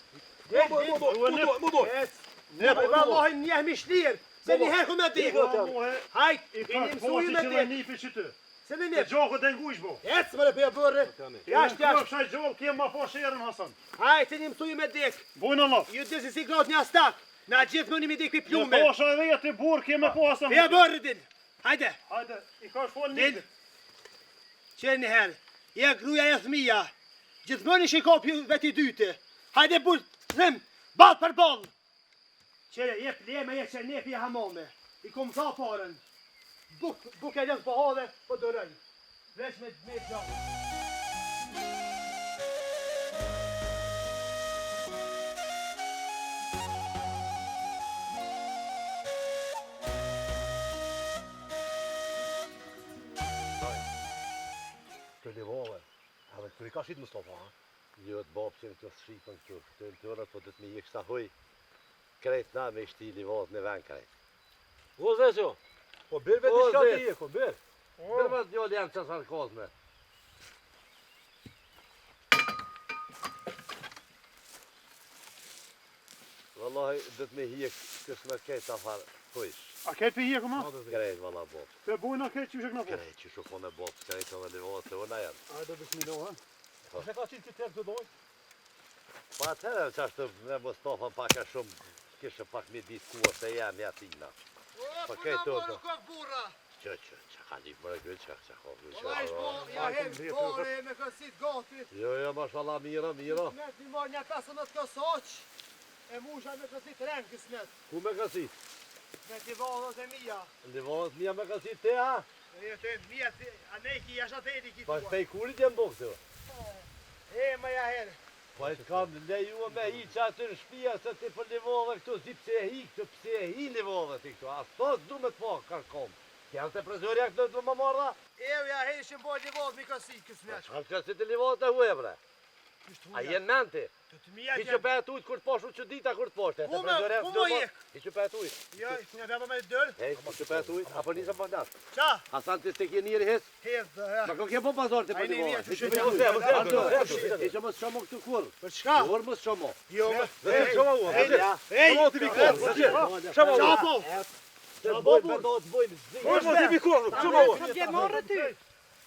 Ne për Allahin njëhe mi shlirë, se njëherë ku me dikë. Hajt, i një mësuju me dikë. Nipi që ty. Se me E nipë. gjohë dhe ngujsh bo. Ecë më rëpja bërë. Jasht. Fshaj gjohë, kje ma po shërën Hasan. Hajt, i një mësuju me dikë. Bojnë Allah. Ju disi si gratë një astak. Na gjithë më një mi dikë pi plume. Në posha e vetë i burë, kje me po Hasan. Pja bërë din. Hajde, Hajde, i ka shpon din. një. Qenë njëherë. Je gruja e thmija. Gjithmoni shiko pju veti dyte. Hajde burë, rrim, bal për bal. Qere, je pleme, je që nepi e hamame. I kom tha parën. Buk e lëngë po hadhe, po dërëj. Vesh me gjatë. Të livove, Edhe këtu i ka shit Mustafa, ha? jo të babë që në të shqipën këtu, këtu në tërët, po të të me i kështa hoj, krejt na me shti livat në ven krejt. O zesho, po bërë vetë O, shka zes. ti e, ko bërë. Bërë të njëllë janë që sa në kozme. Wallahi, dhe të me hjek kësë me kejt të farë hojsh. A ketë për hjekë ma? Krejt, valla babë. Të bujnë a ketë që shek në po. Krejt që shukon e babë, krejt edhe livat të ona janë. Hajde bismillah, A se ka qitë këtë tërë të dojnë? Pa atëherë që ashtë me Mustafa pak e shumë, kishë pak mi ditë kua se jam jatina. Po kejt të të... Që ka një mërë gëllë, që ka gëllë. Ja hem bore me kësit gati. Jo, mashallah, mira. Kismet një marrë një 15 kësoq. E musha me kësit rengë kismet. Ku me kësit? Me t'i vadhët e mija. Livat mija me kësit te, ha? E të mija, a ne ki jashat e di ki Pa tua. shpej kurit jem bo këtë. E më ja herë. Pa e të kam lejua me hi që aty në shpia se ti për livove këtu, si pse e hi këtu, pse e hi livove ti këtu. A sot du me të po, karkom. Kjallë të prezorja këtë të më marra? E ja herë që mboj një vadhë mi kësit kismet. Qalë kësit e livove të huja, bre. A jen menti? Të të mija Ki që pe e tujt kur të poshu që dita kur të poshte. Ku më jek? Ki që pe e tujt. Ja, një beba me dërë. Hej, ki që pe e tujt, apo nisëm për natë. Qa? Hasan të stekje njëri hes? Hedhë, ja. Ma ko kje po pasor të për Ajni livove. vija që Ki shëtë që mos shomo këtu kur. Për çka? Kur mos shomo. Jo, Shama u, Ej, ti mikor, Shama u. Qapo! Të bojmë, do të bojmë zi. Shama ti mikor, shama u. Sa dje morë ty?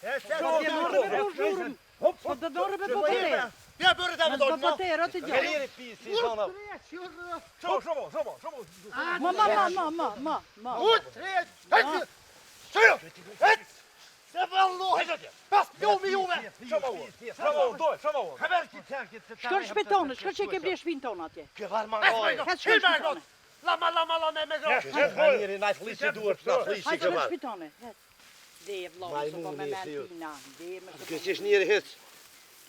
E, Sa dje morë me për zhurëm? Po të dorë me po përre? Bja bërët e Mas vëdojnë, po te rëti Me gjallë. njeri pisi, zona. Ma. Ut, tre, hejtë! Sërë! Hejtë! Se vëllohet! Pas pjomi juve! Shko në shpetonë, shko që ke ble shpinë tonë atje. Hejtë shkoj gott! Lama me grot! Me njeri najtë flisë duhet, na flisë Hajtë shko në këvar. shpetonë. Dhe e vlovë së po me mentina. Dhe me së po Kësë ish njeri hëtë.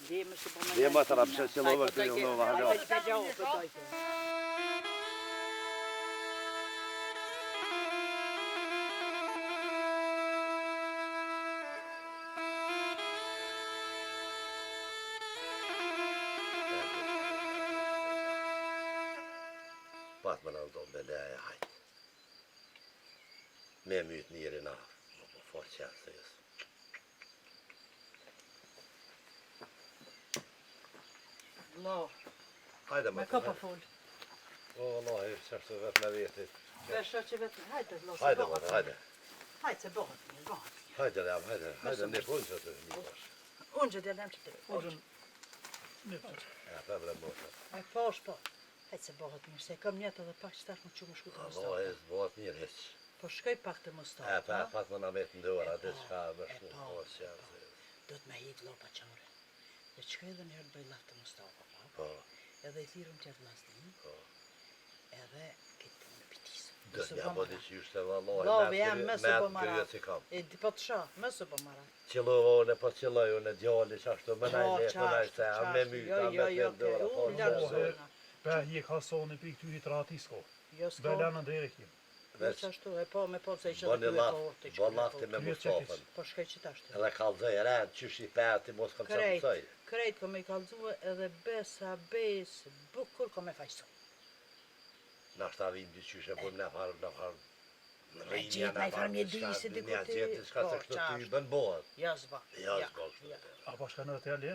Dhe me së po me Dhe ma të rapëshë që lovë këtë jo lovë halë. Hajtë ka gjohë për dojtë. Pat më në ndonë me leje hajtë. Me mytë njëri na. Më po fort qënë se jesë. Lo, Hajde me më ka po full. O, Allah, e qështë vetë me vetit. Vesho që vetë, hajtë, lo, se Hajde më, bëhat. hajde. Hajtë, se bëhat, bëhat. Hajde, Lam, hajde. Hajde, në punë që të një pash. Unë që t'jelem që të rëpër. Ja, për bre motë. A pash po. Hajtë se bëhat mirë, se kam njetë edhe pak që tash më që më shku të Allah, Mostar. e zbohat mirë heq. Po shkoj pak të Mostar. E, pa, pat më në metë në dora, dhe qka më shku. po. O, qënë se jesë. Do të me hitë lopa qore. Dhe shkoj edhe njërë të bëj laftë të Mostar, po. Po, Edhe i thirëm tjertë lastin. po. Edhe këtë punë në pitisë. Dë t'ja po të qyshte, Allah, Love jam, me së po mara. kërjet si kam. E di po të shah, më së po mara. Qëllovo në po qëlloju në gjalli që ashtu më najnë letë, më najnë se, a me mytë, Jo, a jo, me jo, të ndora, po, unë lërë po, zona. Pe je ka soni për këty hitra ati s'ko. Jo, s'ko. Belen në drejre kim. Veç, Ashtu, e po, me po, se ishe bo dhe një kërë laftë, kohërti. bo laftë me Mustafën. Po shkoj që tashtë. Edhe kalzoj, rend, qysh i peti, mos kam që Krejt, mësoj. krejt ko me i kalzue edhe besa, besë, bukur ko me fajsu. Na shta vim dy qysh e bëm në farë, në farë. Me gjetë, na i farë mje disi, diku Një ti. gjetë, shka se Po, kështë ty qashtë. bën bohet. Ja, zba. Ja, s'ka kështu. ja. A pa shka në të jelje?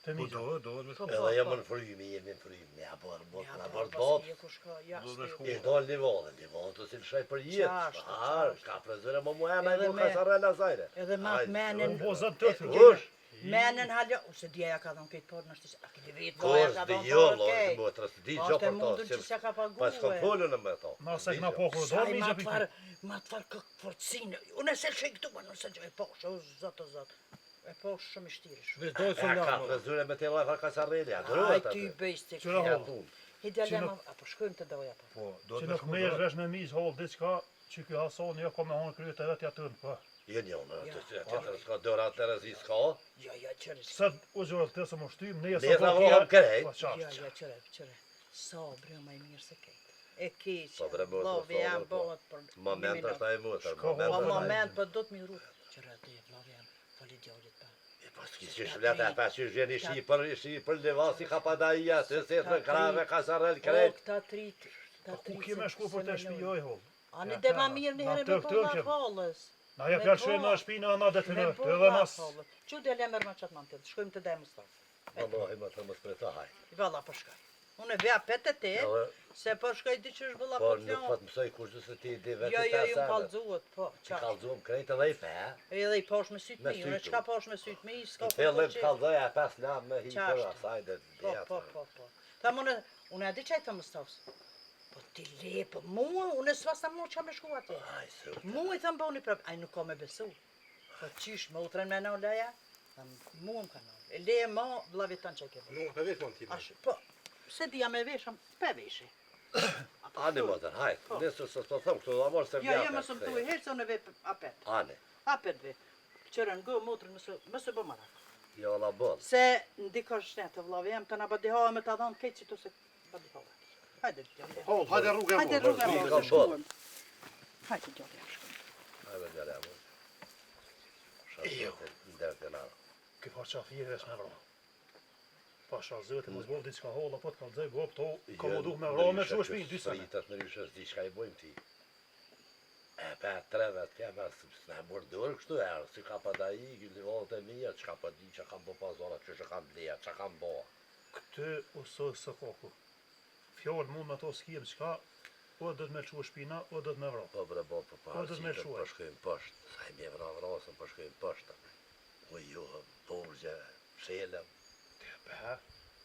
Të Po mizë. do me Po, shku. Edhe jam në frymi, jemi në frymi, ja bërë bot, Ja, na po, bërë pas bot. je ku shko, ja, Do me shtu. shku. I dol një vollë të si lëshaj për jetë. Qashtë, Shfarë, qashtë. ka prezure më muhe me Edhe një me- kasarela zajre. Edhe ma menin, Po zënë të të. Kush? menin halja, ose dje ja ka dhënë këtë por në shtisë, a këtë vitë, ja Kush, ka dhe dhënë jo, por, lo, okej. më të rësë, di Ashtë gjo e për mundur që to. se ka pague. Pas kam folën me to. Na se këna po kërë Sa dorë i mizë ma për të farë, ma të farë këkë forcinë, unë e se shë këtu, ma nëse gjë e poshë, o zotë, o zotë. E poshë shumë i shtirish. Veç dojë E ka solan. prezure me te lajfa kasareli, a Aj, drojët ty atë. bëjste Qëra Ja hollë. tunë. Hidjalema, apo shkojmë të doja, po. Po, do Që me nuk shku. me jesh vesh me mizë hollë diçka që kjo hasoni jo ka me honë kryet e vetë ja tënë, po. Jo një, në Ja. të tjetër s'ka dorat të rëzi s'ka. Jo, jo, qërë, Së u gjërë të se më shtymë, ne Ne sa vohëm krejt. Po jo, qartë. jo, qërë. Sa bre ma i mirë se kejtë. E keqë, Po, bre, motër, vlovi jam po, bëhet për... Moment është a e mutër, Shko, moment Po është a e moment, po do të mi rrugë. Qërë atë e vlovi jam, fali djallit pa. Po s'ki që shvlet e pa që vjen ishi për levasi ka pa da i atë, se të krave kasarel O, krejt. këta trit, këta Ku trit. kime shku për të shtëpijoj hollë? Ani dhe ma mirë një herë me Na po tërë laf kem. hollës. Na je Me fjalë po- shojë në shpinë ana dhe të Me në, po të edhe laf nas. hollës. Që dhe lemër ma qatë mantë, shkojmë të dajmë stafë. Wallahi më të më spreta haj. I valla po shkoj. Unë e vja pete te, Edhe, se po shkoj di që është bëlla po po nuk fjon. po të mësoj kush do se ti di vetë Jo, jo, ju ta kallëzuhet, po, Ti qa. kallëzum krejt edhe i pe. Edhe i posh me sytë Me mi, unë sytë. qka posh me sytë mi, s'ka Në po fillim që... kallëzoja pas lam me hi për Qashtë. asaj dhe Po, po, po, po. Tha unë e di qaj të Mustafës. Po ti le, po unë s'pas ta mu qa me shku atje. Aj, së Mu i thëmë bëni prapë, aj nuk ka me besu. Po qysh me utren me në leja? Mu më ka në. E le ma, vlavit tanë që ke bërë. Nuk, me veç mund t'i me. Po, se dija me veshëm, pe veshi. Ani motër, hajt. Nesër se s'po thëmë këtu, amor se Jo, vjata. jo, më së më tuj, herë se unë e vej apet. Ani, Apet ve. Qërën gë, motrën, mësë bë mara. jo la bon. Se ndiko shtetë, vlavi, jem të në badihoa me të adhonë kejtë që tu se badihoa. Hajde, gjallë. Ho, hajde rrugë e Hajde mo. rrugë e Rrugë mo, e se shkuëm. mo. Hajde, gjallë, shkuëm. Hajde gjare amor. Jo. Ndër të nërë. Ky fa qaf je vesh me vro. Pasha zëti mos bëll diçka holla, po të kallëzoj, bo, këto ka më duh me vro me çu shpinë, dy sene. Fritat në ryshës di shka i bojmë ti. E pa trevet kema s'na bordur kështu erë, si ka pa da i, gjulli volët e mija, që ka pa di, që kam po pazora, që kam bleja, që kam bo. Këtë ose së koku. Fjallë mund me to s'kiem qka, o do të me çu shpina, o do të me vro. Po bre bo, po Po, do të me parësitet, shuaj. po shkojmë poshtë, sa i mje vrasën, po shkojmë poshtë. O jo, borgje, shelem.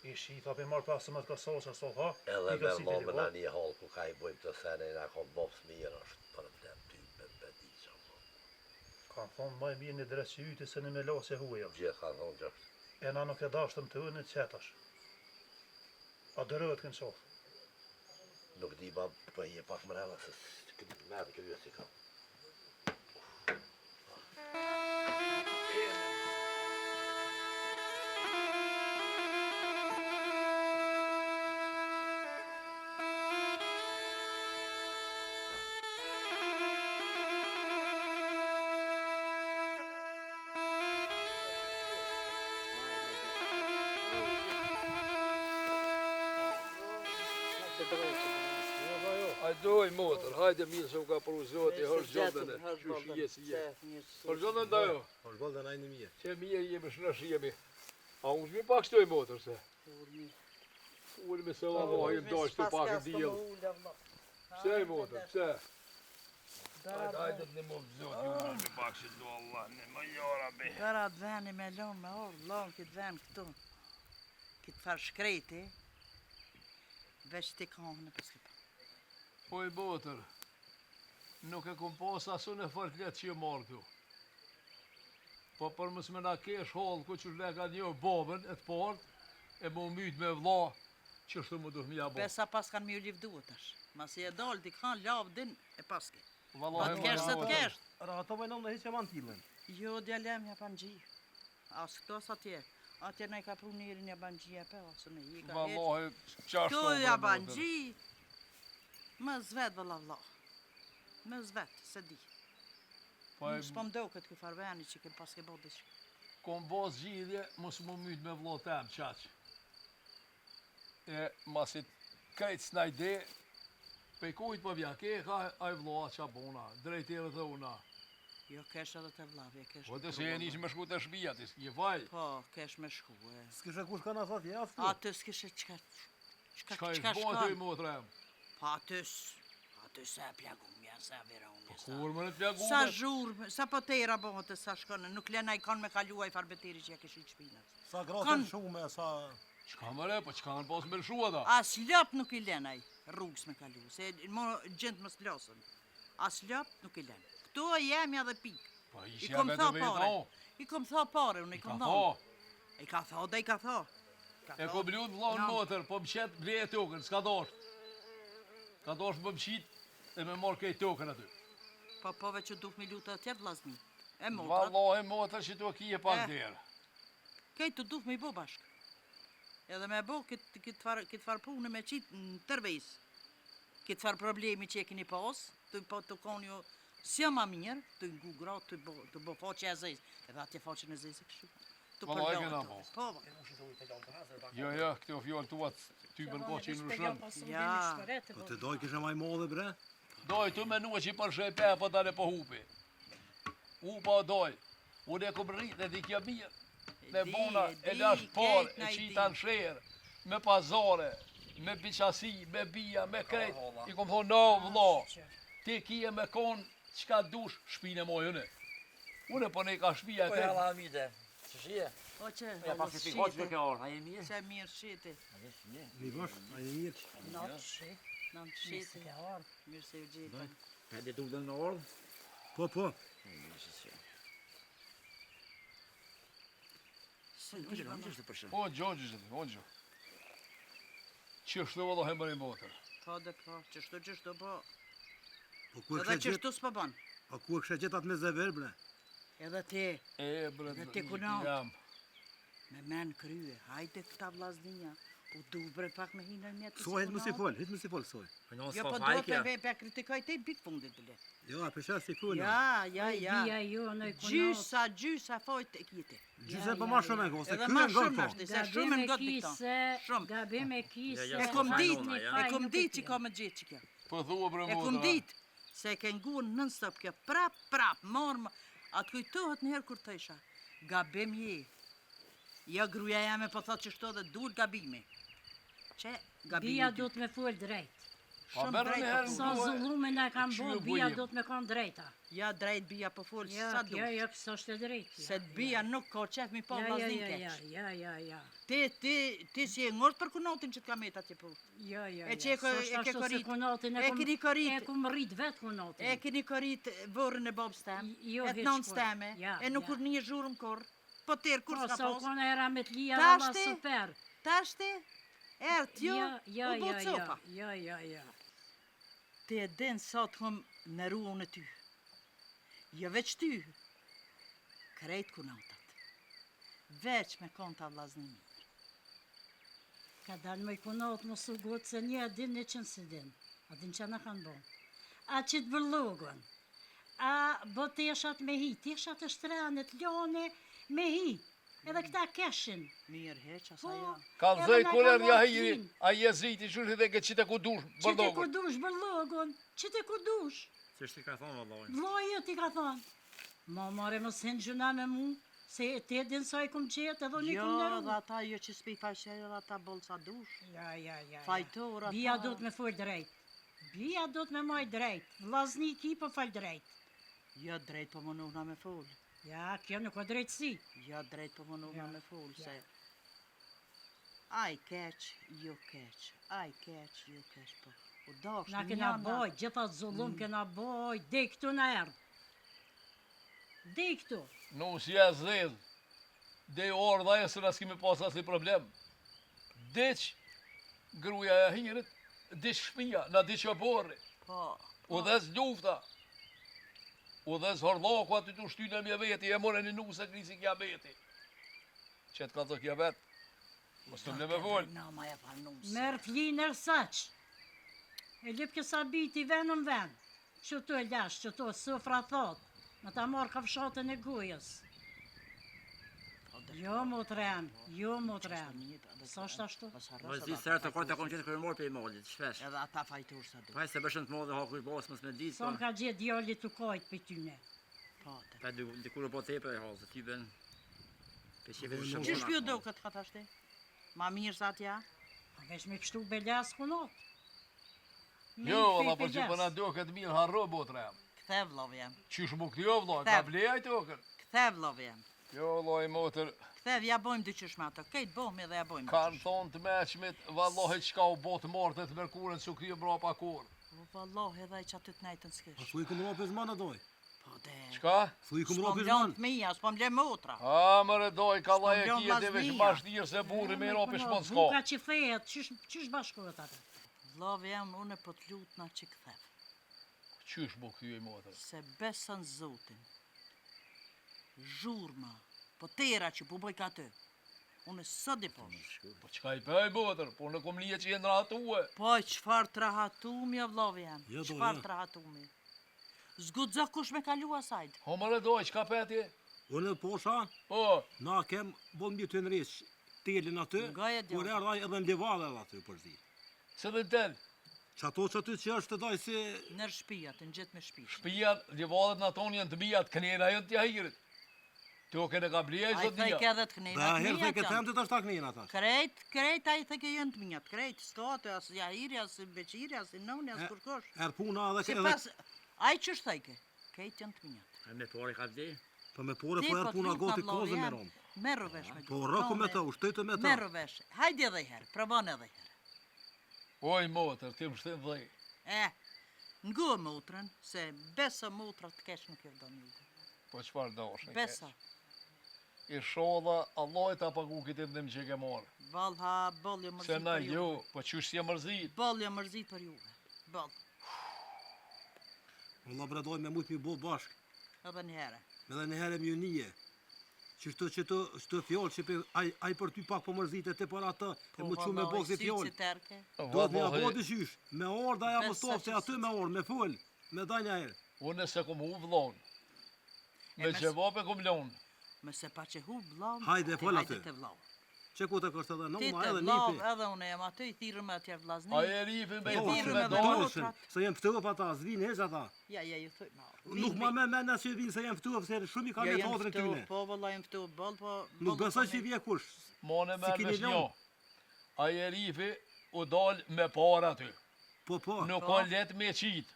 I shita për marrë pasë më të kësoqë, so tha. Edhe me vlomë në një halë ku ka i bojmë të sene, nga kom bopës mirë është problem ty me bedi që më. Kanë thonë maj mirë një dresë që yti se në me lo që huja. Gjithë kanë thonë që është. E na nuk e dashtëm të unë të qetash. A dërëvet kënë qofë. Nuk di ba bëje pak mrena se këtë merë kjo si kam. Hajdoj motër, hajde mirë se u ka pru zoti, hërë gjondën e, që shije si je. Hërë gjondën da jo, Hërë gjondën e ajnë mirë. që mirë jemi shnash jemi. A unë shmi pak shtoj motër se. Unë me se vallahi më dojsh të pak në djelë. Pse motër, pse? Hajde të një mofë zoti, unë shmi pak që do Allah, në më jara be. Gara të veni me lonë me orë, lonë këtë ven këtu. Këtë farë shkreti, veç të kohën e pëske pa. Po i motër, nuk e kom pas asun e farklet që je marrë këtu. Po për mës me na kesh halë ku që shle ka një babën e të partë, e më mytë me vla, që shtu më duh mja bo. Besa pas kanë mi u livdu tash. Masi e dalë t'i kanë lavë din e paske. Vallahi Po të kesh se të kesh. Ato me nëmë në heqë e manë t'ilën. Jo, djalem ja pan gji. As këto sa tje. Atje ne ka pru njërin ja ban gji e pe, ose me i ka heq. Vallahi, qashtu Këtu ja ban gji. Më zvet vëlla vlla. Më zvet, se di. Po e S'po mdo këtë ky farveni që kem paske bo diçka. kom bas gjidhje, mos më mytë me vlo tem, qaq. E masit kajtë s'na ide, pe kujt po vja, ke ka aj vloa qa bona, drejtere dhe una. Jo, kesh edhe të vllavi, kesh. Po të se e nish me shku të shpia, ti s'ki vaj. Po, kesh me shku, e. S'kishe kush ka në thot jaftë? Aty s'kishe qka Qka i shbon të i motrem? Pa aty se e plagumja, se e vironja, sa. Kur më në të pjagume? Sa zhurme, sa potera bote, sa shkone, nuk lena i kanë me kaluaj farbeteri që ja kishit shpinat. Sa grotën shume, sa... Qka më re, po qka në pas me lëshua da? As ljop nuk i lenaj rrugës me kalu, se gjendë më s'plasën. As ljop nuk i len. Këtu e jemi edhe pikë. Po I ish kom jame tha të pare. vetë, I kom tha pare, unë i ka kom tha. dhonë. I ka tha, dhe i ka tha. E ko blut vllon Nan. motër, po më qet ble e tokën, s'ka dosh. Ka dosh më mqit e me marrë kej tokën aty. Po veç që duk mi lutë atje vlazni. E motrat. Vallahi motër që tu kije pak derë. Kej të duk me i bo bashk. Edhe me bo këtë far punë me qitë në tërvejs. Këtë far problemi që e keni pas, të konë jo si ma mirë, të ngugra, të bo faqe e zezë. Edhe atje faqe në zezë kështu. Të Vallahi përlojë kena të. bo. Po, Jo, këto fjallë tuat, ty më nko që i nërshën. Ja. Po të doj kishe maj modhe bre? Doj, tu me nua që i përshej pe, po tane po hupi. Upa o doj. Unë e kom rrit dhe di kjo mirë. Me bona, e lash parë, e qita në sherë, me pazare, me biqasi, me bia, me krejt. I kom thonë, no, vlo, ti kije me konë, qka dush, shpine mojëne. Unë po ne ka shpia Po e jalla amide. Që shije? Po që, Ja pas të pikot që kjo orë, a je mirë? që mirë shiti. Mi bësh, a je mirë? Natë shi, Në nësë shiti. ke orë. Mirë se u gjithë. Ka dhe tukë dhe në orë? Po, po. Mirë që si. Se Në që në që përshë? O, gjo. Qështu vëllo hembër i motër. Po dhe po, qështu po. Po ku e Edhe kështë gjithë? qështu s'po ban. Po ku e kështë gjithë atë me zever bre? Edhe ti, E, bre, Dhe ti kunat. jam. me men krye, hajde këta vllaznia. U du bre pak me hinë në mjetë. Soj, hitë më si fol, soj. Për në Jo, po s'ka do fajkja. pe kritikoj te bik fundit bile. Jo, a përsha si ful. Ja. Bia jo në i kunat. Gjysa fojt e kjete. Gjyse për ma shumë e ko, se Edhe kërë ma nga shumë këto. është, se shumë në gotë dikta. Shumë. Gabim e kise. Ja, E s'ka kom fajnë dit, ona, ja. e kom dit që ka me gjithë që kjo. Po thua bre E motër. kom dit, se ke ngunë nën stop kjo, prap, marë, atë kujtohet njëherë kur të isha. Gabim je. Jo gruja jame po thot që shto dhe dul gabimi. Që Bia gabimi do të me full drejt. Shumë drejt. Sa zullumin e kam bo, Çu bia bujim. do të me kanë drejta. Ja drejt bia po fol sa du. Ja, kësa është e drejt. Se të bia nuk ka qef mi pa vllaznin keq. Ja. Ti si e ngort për kunotin që të ka met atje po. Ja. E që e ke korrit. E keni korrit. E kum rrit vet kunotin. E keni korrit vorën e babës tem. Jo, E të hiç nënës kur. teme. Ja, E nuk kur një zhurëm kur. Po tërë kur s'ka Sa u pas. kona era me të lija, Tashti? valla super. Tashti? Ert jo, u bo copa. Ja. Ti e din sa të hum në ruën e ty. Jo veç ty. Krejt kunotat. Veç me konta vllazni mirë. Ka dalë me i kunot më su gotë se një adin një qënë si din. Adin që në kanë bo. A që të vërlogon. A bo teshat me hi. Teshat e shtrenet, lone me hi. Edhe këta keshin. Mirë heq, asa Po, ja. Kalzoj Edhe na kuler ka ja marrë hiri, flinë. a jeziti shushit e ke qite ku dush, Që te ku bërdogun. dush vërlogon. Që te ku dush. Ç'është i ka thonë vallai. Vloje ti ka thonë. Ma mare më sen gjuna me mu. Se te din sa i kum qetë edhe unë i Jo, kum dhe nëru. ata jo që s'pi faqe, edhe ata boll sa dush. Ja. Fajtor ata. Bia do të me fol drejt. Bia do të me maj drejt. Vllazni ki po fal drejt. Jo drejt po më nuhna me fol. Ja, kjo nuk o drejtësi. Jo drejt po më nuhna Ja, me fol, ja. se... Aj keq, jo keq. Aj keq, jo keq, po. U dash Na një kena njana. boj, gjithat zullum kena boj. Dej këtu në erdh. Dej këtu. Nu si e zedh. Dhe orë dhe e së nësë kemi pas asli problem. Deq, gruja e hirit, deq shpia, na deq e borri. Po. U dhe lufta. U dhe horloku aty të shtynë e mje veti, e more një nuse krisi kja veti. Që të ka të kja vet. Mos të mle me vol. Na ma e pa nusë. Merë flinër saq. E lip kësa biti ven në ven. Që të e lash, që të sofra thot. Në ta marrë kafshatën e gojës. Jo, motren, jo, motren. Sa është ashtu? Vazhdi sërë të kërë të kom qenë kërë morë për i mallit, shpesh. Edhe ata fajtur sa du. Paj se bëshën të modhe haku i basë mësë me ditë, Sa më ka gjithë djallit të kajtë për tyne. Po, te. pa dikur po tepe e halë, ty ben. Pe qefe të shumë. Që shpjo do këtë ka tashti? Ma mirë sa atja? A vesh me kështu belas kunot. Jo, alla për që përna do këtë mirë harro botre jam. Kthe vlov jam. Qysh mu këtë jo vlo, ka bleja i tokër. Kthe vlov jam. Jo, loj motër, Kthe ja bojmë dyqysh me ato. Kejt bohme dhe ja bojmë. kanë thonë të meqmit, vallohi qka u botë mortet të mërkurën që kryo bra pa kur. O vallohi edhe që aty të nejtën s'kish. Thu i kum ropi zman doj. Po de. Qka? Thu i kum S'po ropi mlon zman. të mija, s'po mle motra. A, mëre doj, ka laje S'po kje dhe veç vllaznia. mashtirë se burri me ropi shpon s'ka. Buka që fejet, qysh bashkohet atë? Vlov jam, une po të lutna që kthef. Qysh mu kjo i motër? Se besën zotin. Zhurma. Po tera që po bëj ka të. Une së di posh. Po qka i pëj motër, po në kom lije që jenë ratue. Po qëfar të rahatumi o vlov jam. Jo, do, Qëfar jo. të rahatumi. Zgudzo kush me kalu asajt. Ho mëre doj, qka peti? Unë posha, Po, na kem bon mbi të nërrish telin aty. Nga e djo. Kur erdha edhe në livadhe edhe aty për zi. cëllën tel, Që ato që aty që është të daj si... Nër shpijat, në gjithë me shpijat. shpijat, livadet në tonë janë të mijat, kënjena jënë t'ja hirit. Të kene ka bleja i A i zot thej dhja. ke edhe të Dhe knejnat herë mijat thej këtë janë. të ashtë taknin ata. Krejt a i thej ke jënë të mijat. Krejt, s'ka të as jahiri, as beqiri, as noni, as kurkosh. Erë puna edhe... Si pas, a i që shthej ke? Krejt janë të mijat. E me pari ka vdi. Po me pore Ti po erë po puna t'lut goti na vllovi kozë me jam. rom. Merru vesh me Po rëku me ta, ushtejtë me ta. Merru vesh. Hajde edhe herë, provon edhe herë. Oj, motër, ti më shtin dhej. Ngu motrën, se besa motra të kesh nuk e do një. Po qfar dosh? Besa. I shodha, Allah i ta pagu këtë ndim që ke morë. Ballha, bollë Se mërzit na për jo, juve. po qysh si e mërzit. Bollë mërzit për juve. Bollë, Valla bredoj me mujtë mi bo bashk. edhe një herë. Edhe në herë mjë nije. Që të fjallë që aj për ty pak po mërzit e te për atë, e mu që me bo kësi fjallë. Si terke. Do të me abo dëshysh, me orë da ja më Besa stofë, se që aty me orë, me full, me da një herë. Unë se kom hu vlon. Me mes- gjevape kom lon. Me se pa që hu vlau, Hajde, fol aty. Hajde të vlau. Që ku të kështë edhe Ti nëma të edhe vlau, nipi. edhe unë jam aty, i thirë me atje vllazni. A e rifi me i Po, thosh thirrë me me dorë. dorë. Toshin, se jem fëtëve pa ta, zvinë hez ata. Ja, ju thuj ma. Nuk ma me mena që vinë se jem fëtëve, se shumë i ka me të hodrën tyne. Po, valla jem ftu boll, po... Nuk besoj që i vje kush. Mone Si me keni me lon? shnjo. A e rifi u dal me para ty. Po. Nuk ka let me qitë.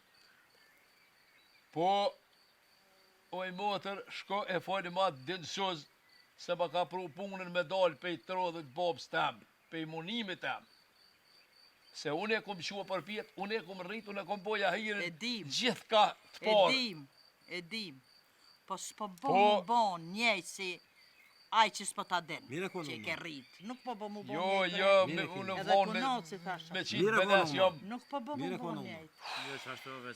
Po, oj motër, shko e fali ma dënsuz, se ma ka pru punën me dalë pej të rodhët babës tem, pej munimit tem. Se unë e kom shua për pjetë, unë e kom rritë, unë e kom boja hirën, E dim. gjithë ka të parë. E dim. Po s'po bon njëjtë si aj që s'po ta den, Mire kono, që e ke rritë. Nuk po bo mu bon Jo, njëjtë. jo, Mire unë Edhe vonë kunat si thasha. me qitë Mire beles kono, jam. Nuk po bo mu Mire bon kono, njëjtë.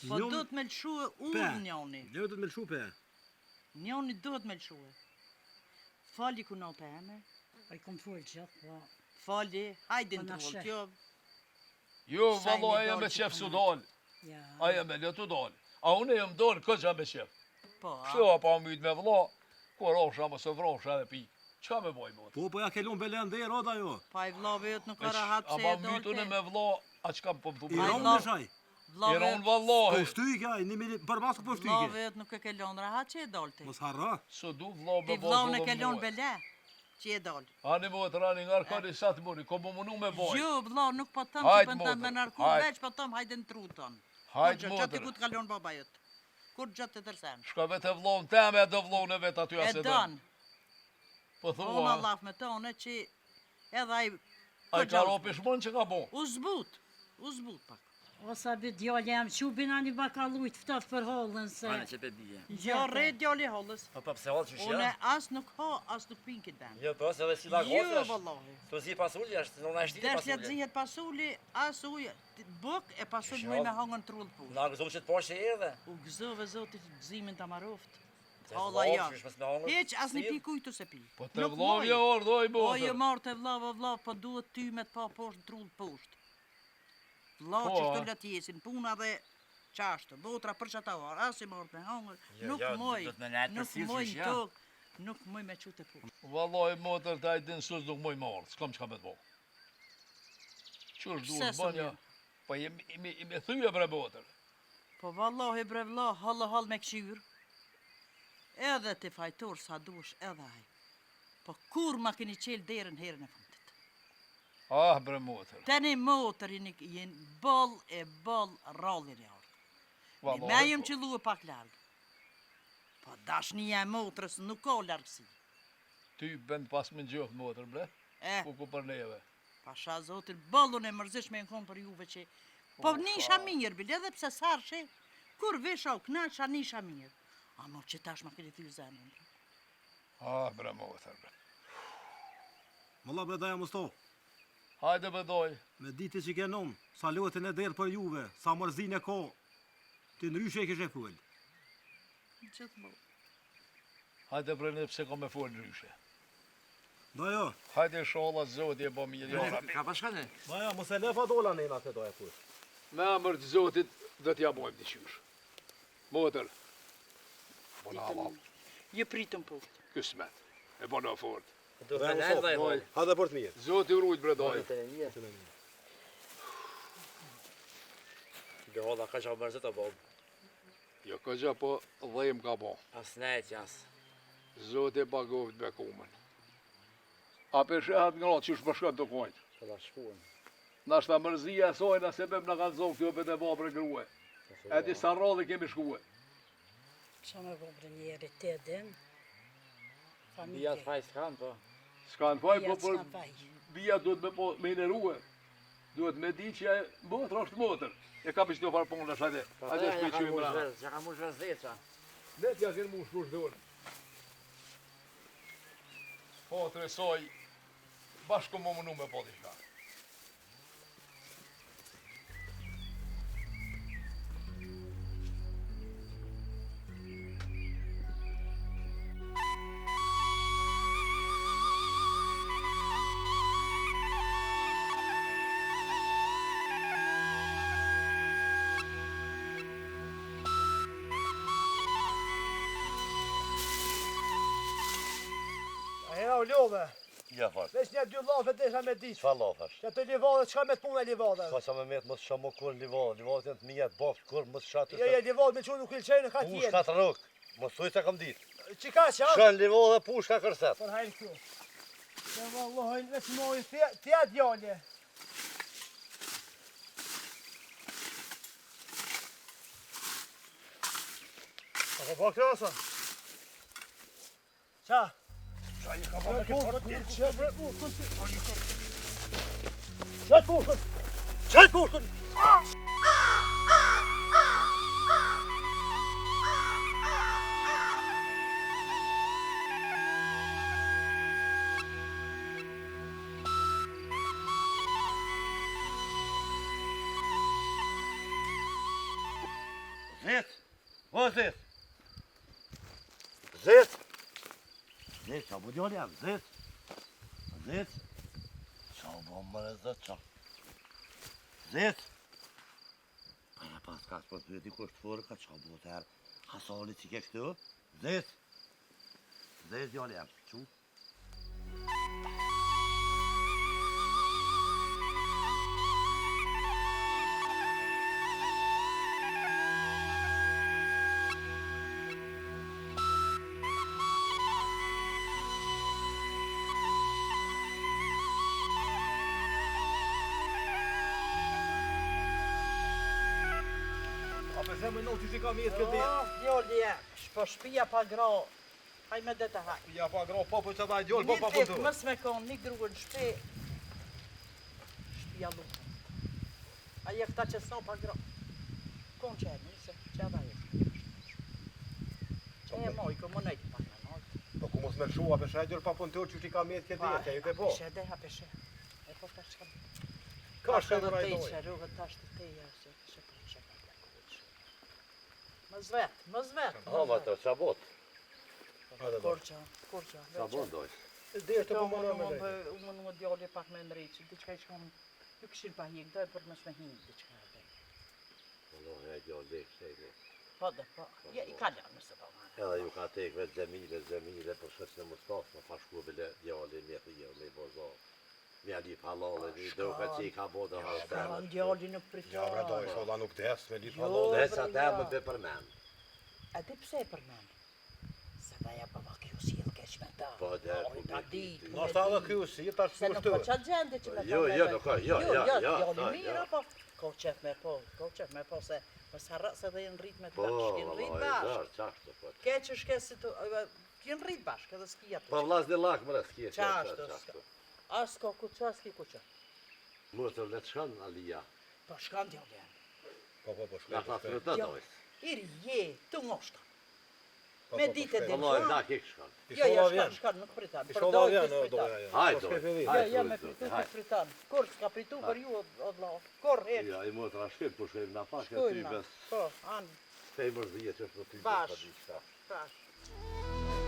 Po Njoni- duhet me lëshu urë njoni. Njëri do të më lëshupe. Njoni duhet me lëshu. Fali kunat e eme. Po i kom folë gjithë, po. Fali, hajde Po në na trull, sheh. kjo. Jo, Sa valla, jeni aja me dalë që qef su punë. dalë. Ja. Aja me letu dalë. A unë e jam dalë këgja me qef. Po, a? Kështu a pa myt me vlla, ku rosha më së vrosha dhe pi. Qa me boj mot? Po ja kelon belen dhe roda jo. Pa i vllave jëtë nuk ka rahat A pse ma e mytune dolte. me vlla, a qka po më I thumë? Ai, ron vlla- me shaj. I Vllave ronë Po vallahi. shtyj kaj, për masë po vllave shtyj. jëtë nuk e kelon rahat që e dolte. Mos harra. Së du vlla Ti me vllaun e boj kelon bele, që e dol. Ani mo të rani nga arkadi sa të muni, ko më munu me boj. Jo, vlla, nuk po tëm Hajt, që për të me motër, narku hajt. veç, po tëm hajde në truton. Hajt Kur gjatë motër. ku të kalon baba jëtë. Kur gjatë të tërsen. Shka vete vllon teme, do vllon e vetë aty E asë don. Po Po thua, ma laf me tone që edhe ai a i ka ropi shmon që ka bo. u zbut pak. O sa bi djallë jam qubin ani bakalujt ftoft për hollën se... Pane që pe bije. Jo, rre djali hollës. Po pa pse hollë që Une shja? as nuk ha, as nuk pin këtë ben. Jo, po se dhe si la Jo, gosë është. vallahi. Të zi pasulli është, në në shtiti Derës ja pasulli. zihet pasuli, as ujë, buk e pasulli Shoh. muj me hangën trull push. Në gëzum që të poshë që erdhe. U gëzove zotit gëzimin të maroft. Se Halla vllai, ja. që shmes me hangër Hiq as një thirr. pi kujtu se pi. Po të Nuk vllon moj. jo ordoj O je motër. marrë të vlla, po duhet ty me të pa poshtë trull poshtë. Vlla Po, që a? shtu let jesin puna dhe qashtë, botra për qata orë, as i marrë me hangër, Jo, nuk jo, moj, do të me nejtë nuk për sirë moj që në shja. tokë, nuk moj me qute punë. Vallaj motër të ajtë nësus nuk moj marrë, s'kam qka me të bo. Qështë Pse duhet s'u banja? vjen? Po i me thyje bre motër. Po vallahi bre vlla, hall me këshyr. Edhe ti fajtor sa dush edhe aj. Po kur ma keni qelë derën herën e fundit? Ah bre motër. Tani motorin jenë ball rallin e ardhë. Me Vallaj, jem po. qëllu e pak largë. Po dashnia e motrës nuk ka largësi. Ty bënd pas me gjohë motër bre, ku për neve. Pasha zotin, ballun e mërzishme në konë për juve që... Po nisha mirë, bile, edhe pse sarshe, kur vesha u knaqa nisha mirë. A mo që tash ma keni thyr zemën. Ah bre motër bre. Valla bre daja mos to. Hajde bedoj. Me ditë që kenon, sa lotën e derë për juve, sa mërzin e ka. Ti ndryshe e kishe full. Gjithë mo. Hajde bre në pse ka me folë ndryshe. Da jo, Hajde sholla zoti e bo mirë. Jo, Ka pashkane? da jo, mos e lefa dola nena të doja full. me amër të zotit dhe t'ja bojmë të qysh. Motër. Bona halal. Je pritëm po. Kësmet. E bona fort. Do të me nejtë dhe e hollë. Hadhe për të mirë. Zoti urujt bre doj. Të e një. Dhe holla ka që mërzit o bobë. Jo këgja po dhejmë ka bo. As nejtë jas. Zoti pagovit me kumën. A për shehat nga që shpëshkën të kojnë. Që da shkuën. Na shta mërzia e sojna se bem në kanë zonë kjo për të bo për grue. E ti sa rralli kemi shkue. Qa me bo bre njeri, te din. Bia Familje. të faj s'kanë, po. S'kan faj, Bia po për s'kan faj. bia duhet me inerue. Duhet me di që e motër është motër. E ka për që të farë punë në shajde. Hajde shpeqyri mra. Që ka mush vëzdeqa. Ne t'ja kënë mu shkush dhurë. Po të resoj, bashko më mënu me po t'i shka. A hera u lodhe, Ja fakt. veç një dy lafe të isha me ditë. Çfarë lafash? Që të livadhe, qka me të punë e livadhe? Ka sa më met mos shomo kur livadë. Livadë janë të mia të boft kur mos shatë. Jo, livadhe me që nuk ilqenë ka Pushka tjenë. të rrok. Mos thuj se kam ditë. Qika që, ha? Shën livadë pushka kërset. Por hajnë kjo. Dhe vallahojnë veç mojë tja djallje. Pa krasa. Qa? Qëtë pushën! Qëtë pushën! Zet! O zet! Zet! Zet, qa bu djali jam, zet! Zet! Qa bu mëre zet, qa? Zet! Para pas ka s'po të veti kusht fërë, ka qa bu të herë Hasani që ke këtu? Zet! Zet djali jam, qu? A pëse më në që që ka mirë këtë O, djoli e, shpo shpia pa gra, haj me dhe të haj. Ja pa gra, pa për që ta djollë, Një pa tek për mës me konë, një grua në shpe, shpia lutë. A je këta që s'na pa gra, konë që e njëse, që edhe e. Që e moj, ku më nejtë pa në nëjtë. Po ku mos me lëshua për shajgjër pa për të që që ka mirë këtë dhe, që ju të po. Peshe dhe, ha peshe. E po të shka. Ka shkë dhe më të rajdoj. që rrugë të ashtë të teja, se kështë për që për të kuqë. Më zvet, më zvet. Ha, ma të qa bot? Kurqa. Qa bot dojsh? Dhe është të po më në me lejtë. Unë në djali pak me ndrejtë, diçka i shkon, ju këshin pa hik, doj për mësme hinë diçka e dhe. Allah, e gjallë dhe kështë e Po dhe po, i ka janë nëse po ma. edhe ju ka tek me zemile, për shëtë në Mustafa, më pashku bile djali me të jo, me i bozo. Me ali halale, një duke që i ka bo të Ka halale. djali nuk Ja, pritar. bre, doj, shola nuk des, me lip Jo. halal. Dhe sa te më be për men. A di pse e për men? Se da ja baba kjo si e keq me ta. Po, dhe, Oj, po, ta me di. ditë. Në është edhe kjo si, ta Se nuk shkushtu. po qatë gjende që me Jo, thonë jo, edhe. nuk ka, jo, djali mirë, jo. apo? Ko qef me po, se mos harra se dhe jenë rrit me të Po, bashkë, jenë rrit valla, e bashkë. zarë, qashtu, po. Ke që shke si të, jenë rrit bashkë, edhe s'ki atë. Pa vlas dhe lak më rëskje, Qashtu, qashtu. As ko ku qa, s'ki ku qa. Më të le të shkën, Alija. Po shkan djali janë. Po, Nga shkujtë. ta të të dojsh. Iri je, të ngoshta. Me ditë e Po, ditë. Allah, da kik shkën. Jo, shkan, nuk pritan. I shola vjen, o pritan. doja. Hajde, Jo, me pritu të pritan. Kur s'ka pritu për ju, o vla. Kur, heq. Ja, i më të rashkim, po shkojmë nga pak, e ty Shkojnë na. bes, Po, anë, te i mërzije që është për ty bes, Bash. pa diqka. prash.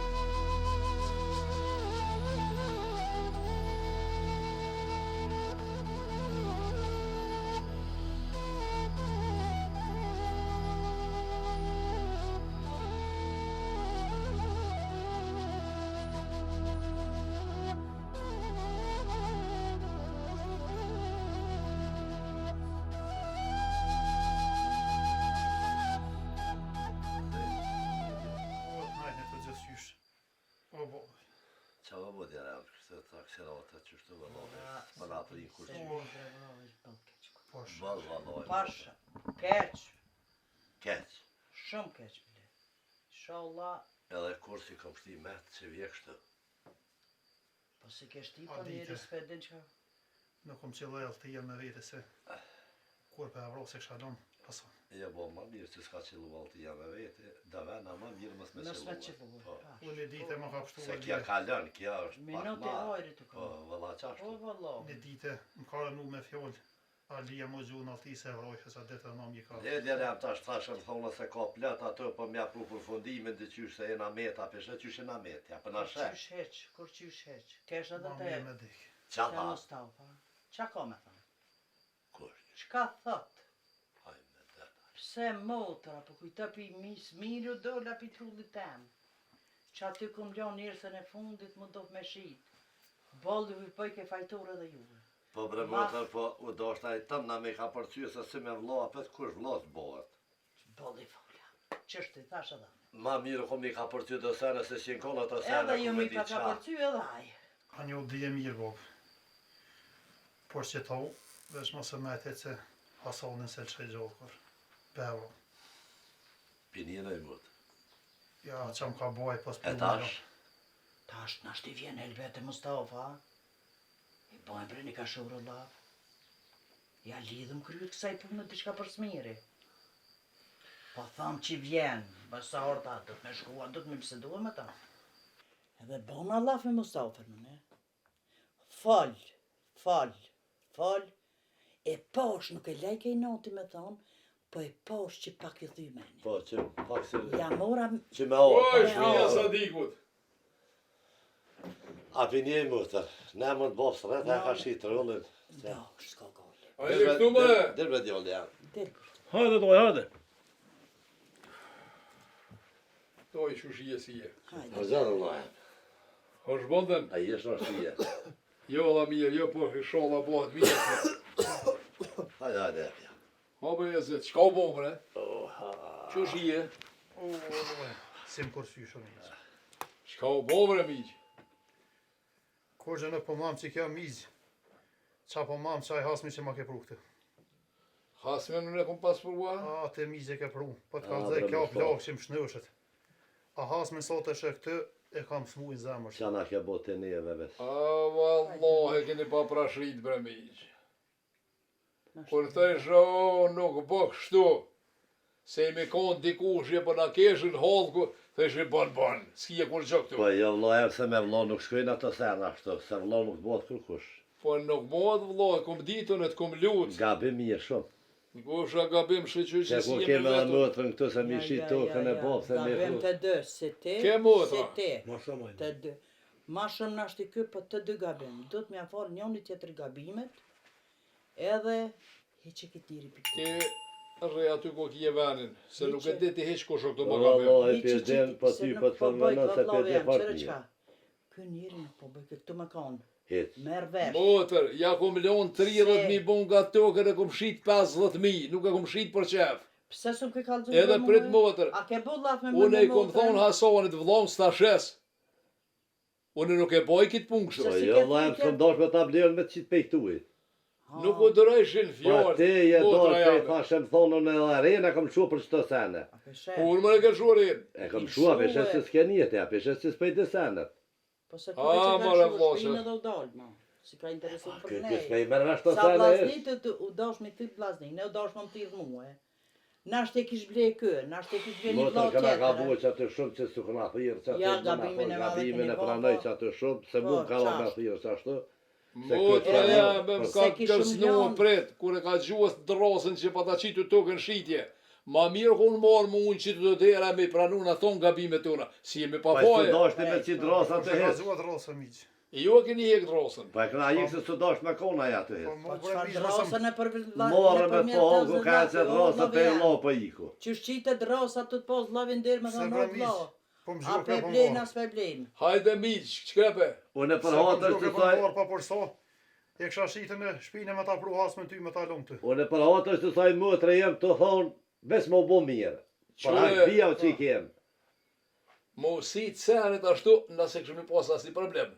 Hajde të gjësysh. O bo. Qa më bëdja në alë, kështë të akserata që shtu vëllove, më nga për i kursi. Posh. Balë vëllove. Pasha, keq, Keq. shumë keq, bile. Inshallah, Edhe kursi kom shti metë që vje kështë. po si kesh ti, A po një dite. rispedin që... Nuk kom qëllë e altia me vete se kur për avro se kësha donë, pason. Ja bo më mirë që s'ka qëllu valtia me vete, da vena më mirë mës me Mës me qëllu. qëllu, Po. pa. Unë e dite më ka pështu Se kja kalën, kja është pak Minuti ma. hajri të Po, ka. vëlla O, qashtu. valla. Një dite më ka rënu me fjoll, Alia më gjuhë në alti se vrojshë sa ditë dhe nëmë i ka. Dhe djene jam tash thashën thonë se ka plët ato, po mja pru përfundimin dhe qysh se jena meta, peshe qysh jena met, ja për na shek. Qysh heq, kur qysh heq. Kesh edhe Ma të mirë e... me dik. Qa Që tha? në stav, pa? Qa ka me thonë? Kush? Qka thot? Haj me dhe. Pse motra, po kujta pi miru dola pi trullit tem. Qa ty kum gjon njërësën e fundit më do me shit. Bollu vi pëj ke fajtore dhe juve. Po bre motër, po u do është ai tëm na me ka përcyë se si me vlla apet kush vlla s'bohet. Bolli fola. Qështë i thash edhe. Ma mirë ko mi ka përcyë do sene se qenë konë ato sene Edhe ju ku mi me di pa ka qa. përcy edhe aj. A një dhije mirë, Bob. Por që tau, veç mos e me të që Hasanin se që i gjallë kur. Bevo. Pinjena i mut. Ja, që më ka boj, pas E tash? Tash, na shti vjen Elbete Mustafa. I bojnë për një ka shurë lav. Ja lidhëm kryet kësaj punë diçka për smiri. Po thamë që vjen, basa orta, do të me shkua, do të me pësëdua me ta. Edhe bona laf me Mustafa në ne. Fal. E posh nuk e lejke i noti me thonë, po e posh që pak i thymeni. Po, që pak se... Ja mora... Që me orë. Oj, shpija Sadikut. A për një mëtër, ne më të bofë sret, e ka shqitë rëllin. Do, s'ka gale. A e këtu më? Dirbe djollë janë. Hajde, doj, hajde. Toj, shushije si je. O zërë në janë. Hosh bëndën? A jesh në shqije. Jo, la mirë, jo, po, shola bëhet mirë. Hajde. Habe e zet, qka u bomre? Shushije? Si më kërësy shumë. Qka u bomre, miqë? Kur gjë nuk po mamë që kja mizë. Qa po mamë qaj hasmi që ma ke pru këtë. Hasme në ne kom pas përua? A, te mizë e ke pru. Po të ka dhej kja vlogë që më shnëshët. A hasmi sot e shë këtë, e kam smu i zemër. Qa na ke bote të neve ves. A, vallahe, keni pa prashrit, bre, miqë. Kur të isho, nuk bë kështu. Se i me konë dikush, je për na keshin halku, të ishe ban, s'ki e kur gjë këtu. Po, jo vlo e se me vlo nuk shkojnë ato sena ashtu, se vlo nuk bëhet kërkush. Po nuk bëhet vlo, kom ditën e të kom lutë. Gabim mirë shumë. Kusha gabim shqyqy Se që si kur jemi keme dhe vetu. mëtërën këtu se mi shqit tokën e bofë, se mi Gabim të dë, se ti, Ke motra? se ti. Ma shumë Të dë. Ma shumë në ashtë i ky, po të dy gabim. Do të mja falë njoni tjetër gabimet, edhe heqe këtë njëri për Ti rre aty ku kje venin, se nuk e Hiqe. di ti heq kush o këtu më Valla gabim. e pjeden, po ty po të fërmëna se pjede fart një. Ky njëri nuk po bëj këtu më kanë. Hec. Merë vesh. Motër, ja kom lon 30.000 bon nga tokën e kom shit 50.000, nuk e kom shit për qef. Pse s'u ke kallëzu? Edhe prit motër. A ke bu laf me Unë i kom thonë Hasanit vllon stashes. Unë nuk e boj këtë punë kështu. Po si jo ke vlla e thënë më ndosh me ta blerën me qitë pejtuit. Nuk u dërejshin Po fjallë. ti je motra dosh pe jame. thashem thonë në arena kam shua për çdo sene. Unë më në ke shuarin. E kam shua peshe se s'ke njete, a peshe se s'pej të senet. Po se A, kur që more, ka vllose. shpinë edhe u dalë, ma. Si ka interesu për Kë ne. s'pej mërë në shto Sa sene e. vllaznit u dash me ty vllazni, ne u dash me më thirr mua. Na shte kish ble kë, na shte kish ble një Motër vllaz këna ka tjetër. buë që atë shumë që s'u këna thirë, që Ja, atë gabimin e madhe gabimin e keni pranoj bo, që atë shumë, se Po, mu ka me qashtë. thirë që ashtu. Motra këtë ja ka- me se ka kishim kërsnua lanë. prit, kur e ka gjuës drosën që pa ta qitu tokën shitje. Ma mirë ku unë marë mu unë qitu të dera me pranu në thonë gabimet tona. Si jemi pa Pa s'u poje. dashti me qitë drosa të Që ka hec. zuat rosë miq. Jo e keni hek drosën. Pa e këna hik se s'u dash me kona ja të Po hec. mu Po bre çfarë miq, drosën e për Morë me të holgu ka që drosa pe lo po iku. Që shqitë drosa të të pos lavin der me Se thonë bre o miq. vlla. Po më A zhjo pe ka blen po as pe blen. Hajde miq, çkrepe. Unë për Se po hatër më që zhjo saj, ka po përso. E kësha shitën e shpinë me ta pru hasme ty me ta lëmë ty. unë për hatër që saj mëtre jem të thonë, bes më bo mirë. Për Qure- hak bia që i kem. Mo si të senit ashtu, nëse këshmi pas asni problem.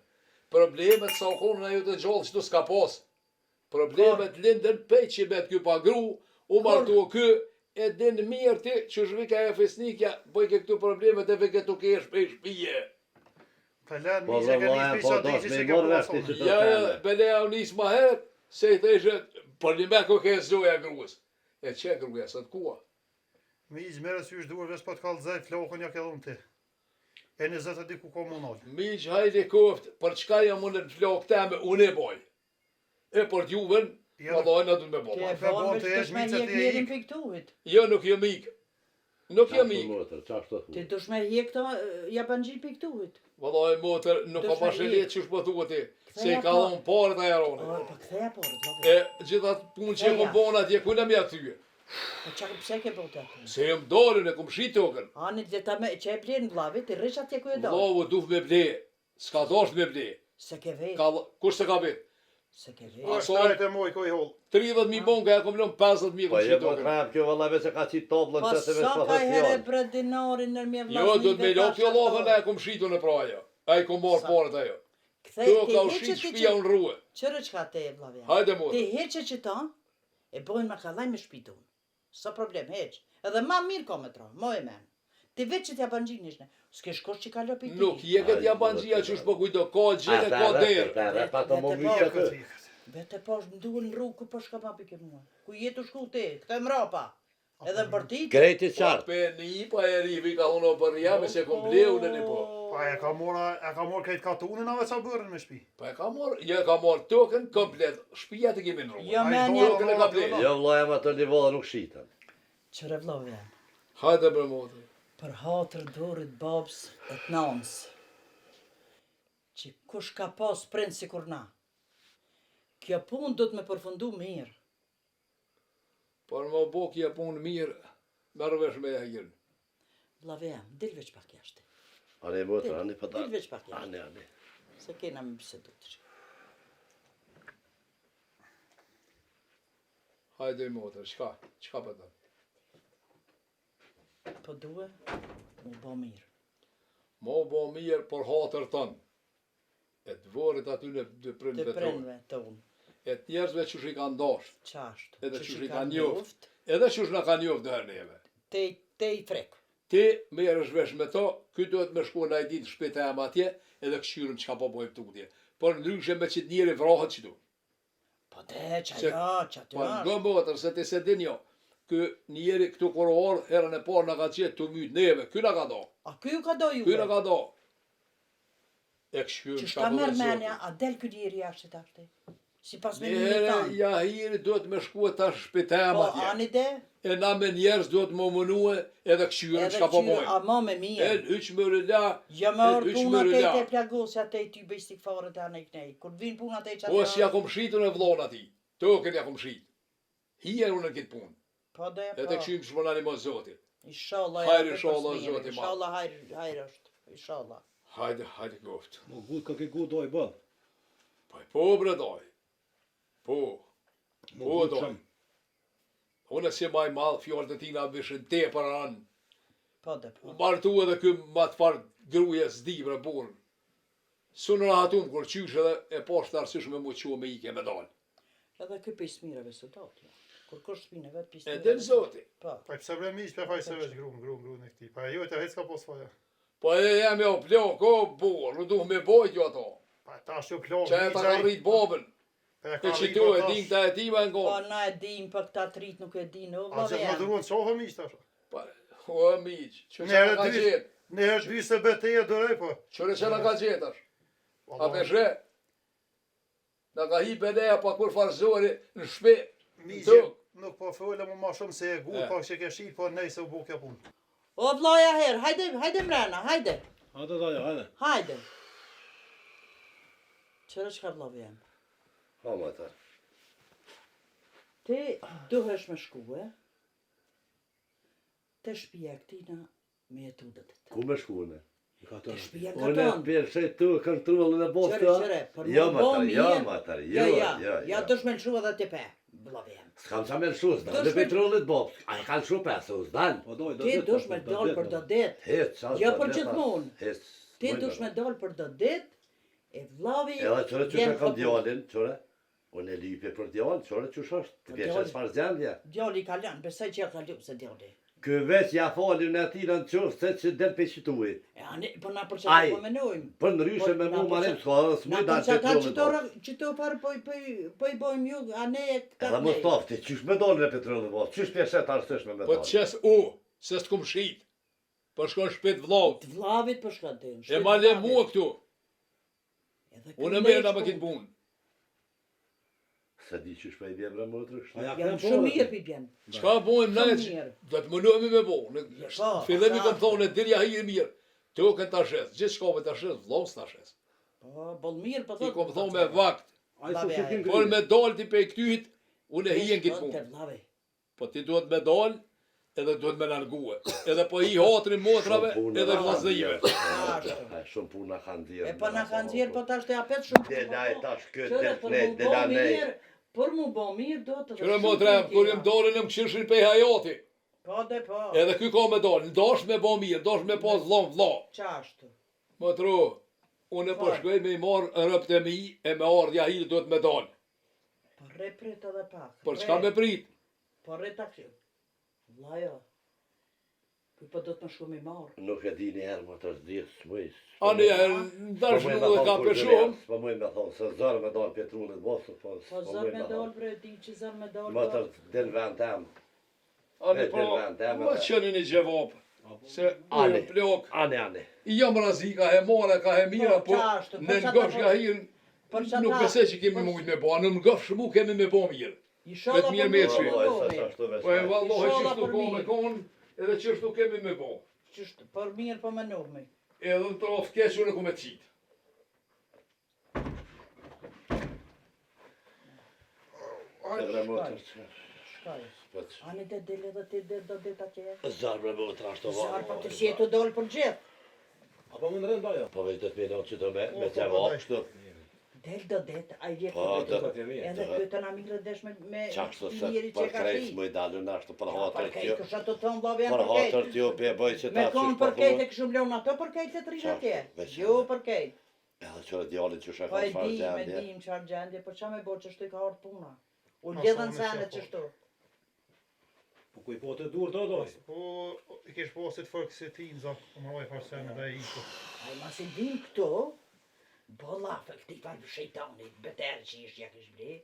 Problemet sa u konë në ju të gjallë që të s'ka pas. Problemet lindën pej që bet kjo pa gru, u martu kë, e din mirë ti që shvika e fesnikja, bëj ke këtu problemet e veke të kesh pej shpije. Të lënë Po miq e vëlla keni e pisha po diçi dash që me ke morë pru veshti që hasme. të Ja, sene. belea u nis ma herët, se i theshe, për një me ko ke zoja gruës. E që gruja, së të kua? Miq merë sysh duar vesh pa të kallëzaj flokën ja ke dhënë ti. E në zëtë di ku komunal. Miq, hajde koft, për çka jam unë në flok teme, unë e boj. E për t'juven, Ja, ma dojnë aty me Ti bo. e po, bon të veç jesh të shme micet hjek e njerin ik. për këtuit. Jo, nuk jam ik. Nuk jam ik. Motër, qashtu Ti thu. të shme hjek të japanxhi për këtuit. Vallaj motër, nuk ka Do shme pashelet ik. që shpëtu ti. Se i Ktheja ka po. dhonë parët ajeroni. O, po ktheja por, E gjithat punë që e kom bon atje, ku në mja këtyje? Po çka pse ke bota? Se jem dolën, e kom shit tokën. Ani dhe ta me që e blen vllavit, ti rrish atje ku e do. Vlovu duf me ble, s'ka dosh me ble. Se ke vet, Kush se ka vet? se ke Po vet. shtrajt e moj koj hol. 30.000 bonga, ja kom lënë 50.000 Po kom je shit po tokën. krap kjo valla veç e ka qitë toplën Po që se veç sa pa ka thot herë fjallë. bre dinarin në mje vllaznive. Jo, do të me lop jo lofën, e kom shitu në praja. A i kom marë Sa- parët ajo. Kthej Tu ti ka u hiqe shit ti shpia që unë ruë. çrë çka te vllavja. Hajde Ti motër. hiqe që ta e bojnë me kallaj me shpitun. Sa problem heq. Edhe ma mirë ka me tra, mo e men. Ti vetë që t'ja bangjinish ne. S'ke shkosh që ka lëpi ti. Nuk je këtë jabangjia që është po kujdo, ka gjithë, ka derë. Pa të më mishë atë. Vete po është nduën në rrugë, ku po shka papi ke mua. Ku jetu shku ti, këta e mrapa. Edhe në përtit. Krejti Po qartë. për një, pa e rivi ka unë o për jam, se kom bleu në një po. Pa e ka morë krejt katunin ave qa bërën me shpi. Pa e ka morë tokën komplet, shpia të kemi në rrugë. Jo me Ai një. Tokën e ka bleu. Jo vllaja më të livolla nuk shitën. Qëre vlove, Hajde për motë. për hatër dorit babs e të nanës. Që kush ka pas prind si kur na. Kjo pun do të me përfundu mirë. Por më bo kja punë mirë, merë vesh me jahirën. Vlove jam, dil veç pak jashtë. Ani motër, ani pa Dil veç pak jashtë. Ani. Se kena me bisedu të që. Hajde motër, qka për të? Po duhe, mu bo mirë. Mo bo mirë për hatër tënë. E të vorit aty në dë Të prindve tonë. prindve të unë. E të njerëzve që shi kanë dashtë. Qashtë. Edhe që që shi shi ka kanë njoft. Edhe që shi në kanë njoft dhe neve. Te i frekë. Ti merresh vesh me to, ky duhet me shku në ditë shpejt e am atje, edhe këshyrën çka po bojmë tutje. Por ndryshe me që të njëri vrahet çdo. Po te, që Se- ajo, që aty Po është. nga motër se ti se din jo. Ky njeri këtu kur orë, herën e parë na ka gjetë të myt neve, ky na ka do. A ky ju ka do Ky na juve? ka do. E këshyrën Që çka shta po merë bojmë. menja, a del ky njeri jashtë të ashtë? Si pas me një Njëherë tanë. jahiri duhet me shku tash shpejt e am Po, atje. ani de, E na me njerëz duhet më mënue edhe këshyrën edhe çka po qyre, bojmë. a ma me El mirë. hyç më rëla. Ja me orë hyç puna më te rëla. te plagosja te ty bëj stikfare të anë i knej. Kur të vinë puna te i Po si ja kom shitën e vllon ati. Tokën ja kom shit. Hije unë në këtë punë. Po de, E të po. këshim shmonani mo zotit. Inshallah. Hajri, ja, inshallah, pas mirë. zoti ma. Inshallah, hajri është. Inshallah. Hajde goft. Mo gut ka ke gut doj bë. Po bre doj. Po. Mo Po gut doj. sham. Unë si maj madh fjallët e tina vishën te për anë. Po de, U po. martu edhe kë ma të farë gruje s'di bre burë. Sunë rahatun kur qysh edhe e poshtë arsysh me mu qua me ike me dalë. Edhe ky pis mirëve së do t'ja. Kur kush shpine vetë pis E mirëve. del zoti. Po. Pa pse bre miq, pa faj se veç grum e këtij. Pa jo të hec ka pos faja. Po e jam jo plok, o burë, nuk duh me bojt jo ato. Pa tash jo plon. Që e ta ka rrit babën. E që tu e din këta e ti me Po ngonë. na e dim për këta trit nuk e din, o A që vllave më jam. duron çofë miq tash. O miq, që që Nere në ka dy- gjetë? Ne është dy se beteje dorë po. Qëre që në ka gjetë është? A peshe? Në ka hi bedeja pa kur farzori në shpe. Miq, Tuk. nuk po folëm më shumë se e gut, po që ke shi, po nejse u bukja punë. O vllaja her, hajde mrena, hajde. Hajde daj, hajde. Hajde. Qërë që ka vllave jam? Ha më të. Ti duhesh me shkue, te shpia e këtina me etudet. Ku me shkune? Te shpia Unë katon. përshej tu kontrollin e bosta. Qëre, për Jo më bo më mirë. të, Ja dush me lëshu edhe te pe, vllave jam. S'kam qa me lëshu, s'dan Dush dhe me- petrollit bob. A e kanë shu pesë, s'dan. Po doj, do Ti det, dush po, me do dal det, për do. do det. Hec, qa Jo s'dan për det, gjithmonë. Hec. Ti dush me dal për do det, e vllavi Edhe qëre që vjen shë kam kaput. djallin, qëre? Unë e lipe për djallin, qëre që shështë? Të Po keshë djallin- s'far zendje. Djali ka lanë, besoj që ja ka lup se djali. Kë veç ja falin në atina në qërë, se që del për qitui. E ani, po na për Ai. çfarë po menojmë? Për në ryshe me na mu për marim çfarë- s'ka dhe Na s'mu për dalë çfarë ka petrollit bob. që to parë po i bojmë ju, a ne e Edhe këta më stofti, qysh me dollën e petrollit bob? Qysh pjeshet arsysh me Po dollën? të qes se s'kum shit. Po shkon shpet vllavt. Të vllavit për shkatin. E ma le mua këtu. Unë e merë nga me kitë kitë punë. Se di qysh për i bje bre më të rështë. Ja, Jam kem shumë porë, mirë pi bjen. Qka bojmë Shumë ne? mirë. Do të mënohemi me bo. Në Po, fillim i kom saktë. thonë, dirja hi mirë. Tokën ta shes, gjithë shkove ta shes, vllavs ta shes. Po, bol mirë, po I thot. kom thonë me vakt. Ai Babe, s'u shikin Por grije. me dalë ti pe këtyhit, unë e hijen këtë Të punë. vllave. Po ti duhet me dalë, edhe duhet me largue. Edhe po i hatrin motrave, edhe vllazërive. Shumë puna kanë dhirë. E po na kanë zjerë, po tash të apet shumë. Dhe na e tash këtë, Qëre, dhe për ne, mu dhe bo na ne. mirë, për mu bo mirë, do të... Qëre motra, kur jem dalën në më këshirshin pe hajati. Po, dhe po. Edhe ky ka me dalë, ndash me bo mirë, ndash me pas vlla. Qashtu. Motro, unë po shkoj me i marë rëpt e mi, e me ardhja hi duhet me dalë. Po reprit edhe pak. Por çka me prit? Po re taksi. Vllajo. Po do të më shku me marë. Nuk e di një herë më të zdisë, s'mujës. Ani herë, ndash nuk e ka për shumë. S'po mujë me thonë, se zërë me dalë Petrunit bosë, po Po zërë me dalë, bre, di që zërë me dalë. Më të din vend tem. Ani po, më qëni një gjevop. Se ujë plok. Ani. I jam razi, ka he mare, ka he mira, po në ngëfsh ka hirë, nuk besej që kemi mujtë me bo, në ngëfsh mu kemi me bo mirë. Vetë mirë me që. Po e vallohi qështu po me konë, edhe qështu kemi me bo. Qështu, për mirë po me nërmi. Edhe në trofë keqë në ku me qitë. Ani të dele dhe të dhe do dhe të tje. Zarë bre më të ashtë të varë. Zarë, po të si e të dollë për gjithë. Apo më nërën dojo? Po vetë të pjene që të me të vakë shtë. Del do det, a i vjetë Po, të vetë. Edhe këtë në amire desh me qashtu se njëri që për ka krejtë shi. më i dalë në ashtë për Për hatër kejtë, tjo. kësha të tonë bave Për janë për hatër kejtë. tjo pe bëj që Me ta konë qështë për për kejtë thua. e këshu mleon ato për kejtë të trinë atje. Veç Jo për kejtë. Edhe qërë djallit që shë Po ka e farë di, me gjendje. dim qarë gjendje, për qa me bo që shtu i ka orë puna. U gjithën senet që shtu. Po kuj po të dur të doj? Po, i kesh posit fërkë se ti në zakë, po më roj farsene dhe i ko. A i mas i dim këto, bo lafë, këti farë shejtanit, beterë që ishtë ja kësh ble,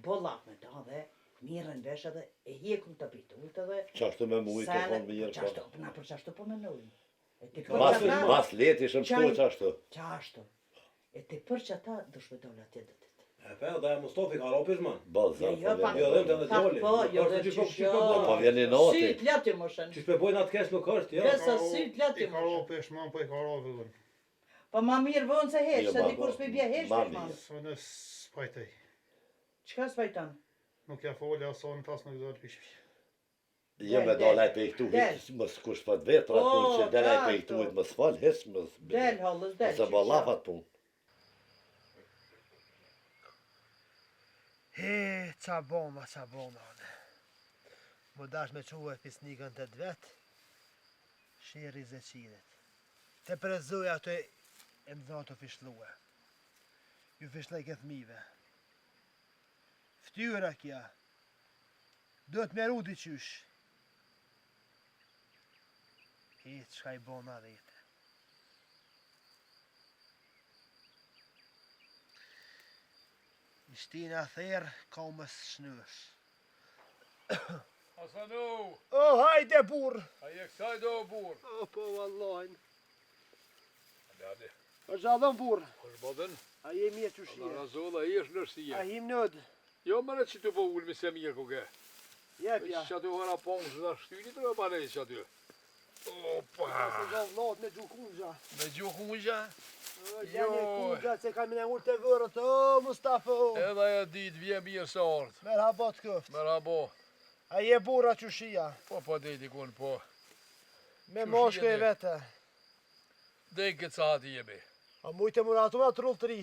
bo lafë me ta dhe mirën vesh edhe e hjekun të pitut edhe Qashtu me mujtë të thonë mirë. qashtu, na për qashtu po me nojnë. E ti Mas për leti shëm shtu qashtu. qashtu. E ti për që ata dush me dole atje dhe të. E pe, dhe e Mustafi ka ropis man. Bo, zarë, Jo, po Jo, vjen. dhe të Pak djoli. po, jo dhe Që që shpo Po shjo. vjen i noti. Syt lati më shën. Që shpe bojnë atë kesh nuk është, jo? Kesa syt lati I më ka shën. rope shman, po i ka rope unë. Po ma mirë vonë se hesh, Jo, se ma, dikur s'pe bje hesh ma të mirë. manë. Së në spajtej. Qka s'pajton? Nuk ja folja, sa në tas nuk dojtë pishpi. Jo me dalë ai pe këtu, mos kush po të vetë, pra punë që del ai pe këtu, mos fal, hes mos. Del, hollës, del. Se bo lafat punë. He, qa bona, ane. Më dash me quve pisnikën të dvet, shiri zeqirit. Te prezuja ato e më dha të fishluhe. Ju fishlej ke thmive. Ftyra kja. Duhet me rudi qysh. He, qka i bona dhete. Ishtina therë, ka më shnësh. Hasanu, O, hajde burë! a je kësaj do burë. O, po, vallajnë. Hadi. O, gjallën burë. Kush bodën? A je mirë që Allah shire. razolla, i është nërësie. A him nëdë. Jo mëre që të po ullë me se mirë kuke. Jepja. Që aty hora pongë zë da shtyni të rëbane që aty. Opa! Se gjallot me gjukunxha. Me gjuhë mujja? O, gjallë kunxha se kam në urë të vërët. O, Mustafa. Edhe e ditë vje mirë së ardë. Merhaba të këft. Merhabo. A je burra që shia. Po po deti kun po. Me Që moshke shia e ne? vete. Dhe këtë sa hati jemi. A mujtë e muratu me trull të ri.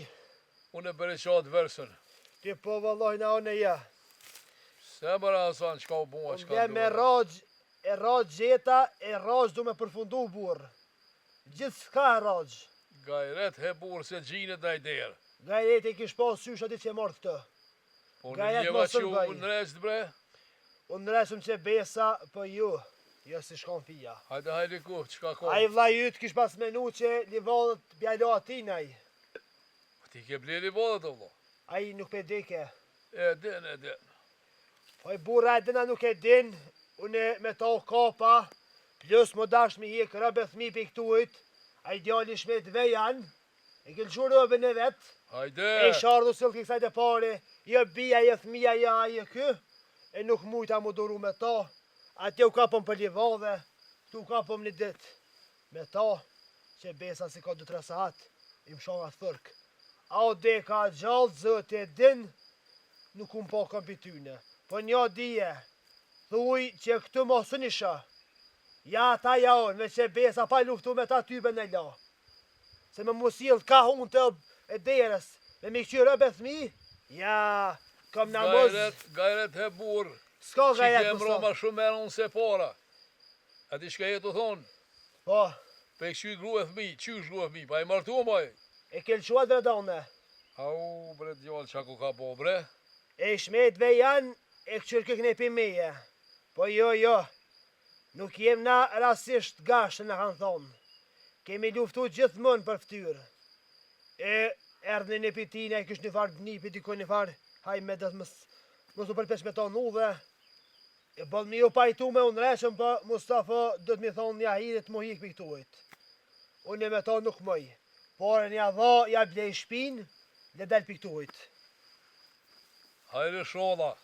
Unë e bërë qatë versën. Ti po vallaj na one ja. Se më rasan që ka u bua, që ka Unë me rajgj, e rajgj gjeta, e rajgj du me përfundu burë. Gjithë s'ka e rajgj. Gajret he burë se gjinët në i derë. Gajret e kish pas sysh ati që e marrë këtë. Po në Gajret njeva mos që ëmbaj. unë rest bre. Unë resëm që besa, po ju. Jo si shkon fija. Hajde hajde ku, që ka A ko. i vla jytë kish pas menu që livanët bjalo atinaj. Ti ke bleli vodët o vlo. A i nuk pe dike. E din, e din. Po i burra e dina nuk e din. Unë me ta kapa. Plus më dash mi hek rëbe thmi pe këtuit. A i djali shmet vejan. E këllqu rëbën e vetë. Hajde. E shardhu sëllë kësaj të pare. Jo bia, jo thmija, jo aje kë. E nuk mujta mu duru me ta. Atje u kapëm për livadhe. Tu kapëm një dit. Me ta. Që besa si ka 2-3 saat. I më shonga thërk. A o de ka gjallë, zët e din, nuk unë po kam për tyne. Po një dije, thuj që këtu mosë nisha. Ja ta ja onë, me që besa pa luftu me ta tybe në la. Se me musil ka unë të e deres, me mi këqyrë e thmi, ja, kam namaz, Gajret he burë. s'ka Që gajet ke mro ma shumë menë unë se para. A ti shka jetu thonë, Po, pe këshy gru e thmi, qysh gru e thmi, pa i martu maj. e kelquat dhe done. Au, bre djallë qa ku ka po, bre. E shmetve janë, e këqyrë këkne për meje. Po jo, Nuk jem na rasisht gashtë në kanë thonë. Kemi luftu gjithmonë për ftyrë. E erdhë një pitina, e kështë një farë dnipi, dikoj një farë, haj me dhe mos u përpesh me tonë u dhe, e bëllë mi ju pajtu me unë reshëm, po Mustafa dhëtë mi thonë një ahirit mu hik për këtuajt. Unë me tonë nuk mëj, por një dha, ja blej shpin, le del për këtuajt. Hajre shola,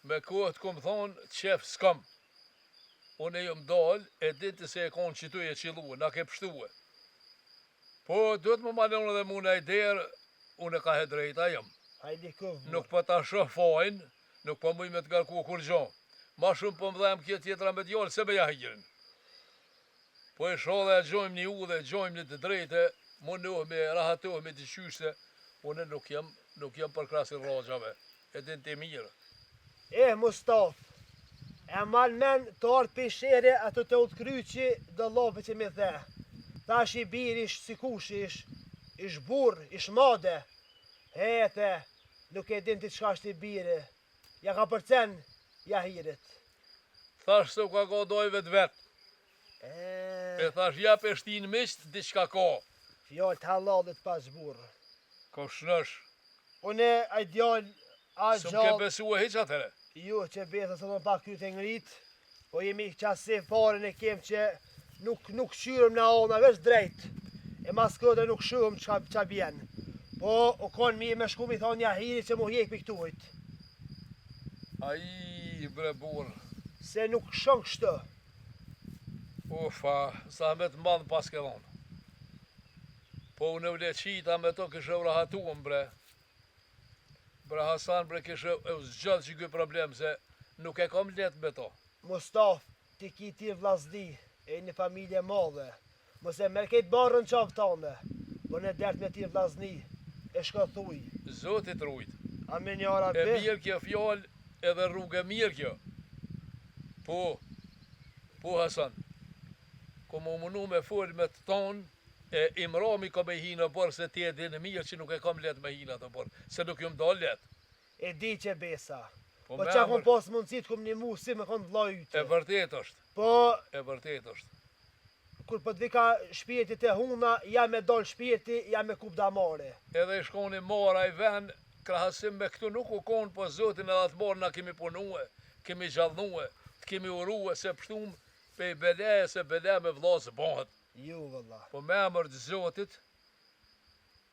me kohët kom thonë, qef s'kam. Unë e jëm dalë, e ditë se e konë qitu e qiluë, na ke pështuë. Po, do të më malonë dhe mune e derë, unë e ka he drejta jëm. Nuk pa ta shoh fajnë, nuk pa muj me të garku kur gjo. Ma shumë po më dhem kje tjetra me djallë, se me jahirin. Po e shola e gjojmë një u dhe gjojmë një të drejte, mundohemi, rahatohemi të qyshte, unë nuk jam për krasin rajave, e din të mirë. Mustaf, e malë men të artë pishere ato të utkryqi dhe lope që me the. Tash i bir ish si kush ish burr, ish made. Hete, nuk e din ti çka është i bire. Ja ka përcen, ja hiret. Thash se u ka doj vet. E thash ja peshtin misht, diçka ka. Fjallë të halalit pas burr. Ko shnosh. Une a djall, a gjall... Së më ke besu e hiq atëre? Jo, që besa së më pak kryt e ngrit, po jemi qasi farën e kem që nuk qyrëm në ona, veç drejt. E mas këtë nuk shumë qa bjen. Po, o konë mi me shku mi thonë një hiri që mu hjek për këtuajt. Aji, bre burë. Se nuk shën kështë. Ufa, sa me të madhë pas ke dhonë. Po unë u leqita me to kështë u rahatuëm, bre. Bre Hasan, bre kështë u zgjallë që këj problem, se nuk e kom let me to. Mustaf, ti ki ti vlasdi, e një familje madhe. Mos e merr këtë barën qafë tane, po në dert me ti vllazni, e shko thuj. Zotit rujt. Amin ja Rabbi. E mirë kjo fjallë, edhe rrugë e mirë kjo. Po Hasan, ku më munu me folë me të tonë, e imrami ka me hi në borë, se ti e di në mirë që nuk e kam let me hi në të borë, se nuk ju më do let. E di që besa. Po që kom pas mundësit kum një mu si me konë vlajtë. E vërtet është. Po... E vërtet është. Kur po të vika shpirtit e huna, ja me doll shpirti, ja me kup damare. Edhe i shkoni mara i ven, krahasim me këtu nuk u konë, po zotin edhe atë morë na kemi punue, kemi gjallnue, të kemi urue, se pështum pe i bele, se bele me vlasë bëhet. Ju, vëlla. Po me emër të zotit,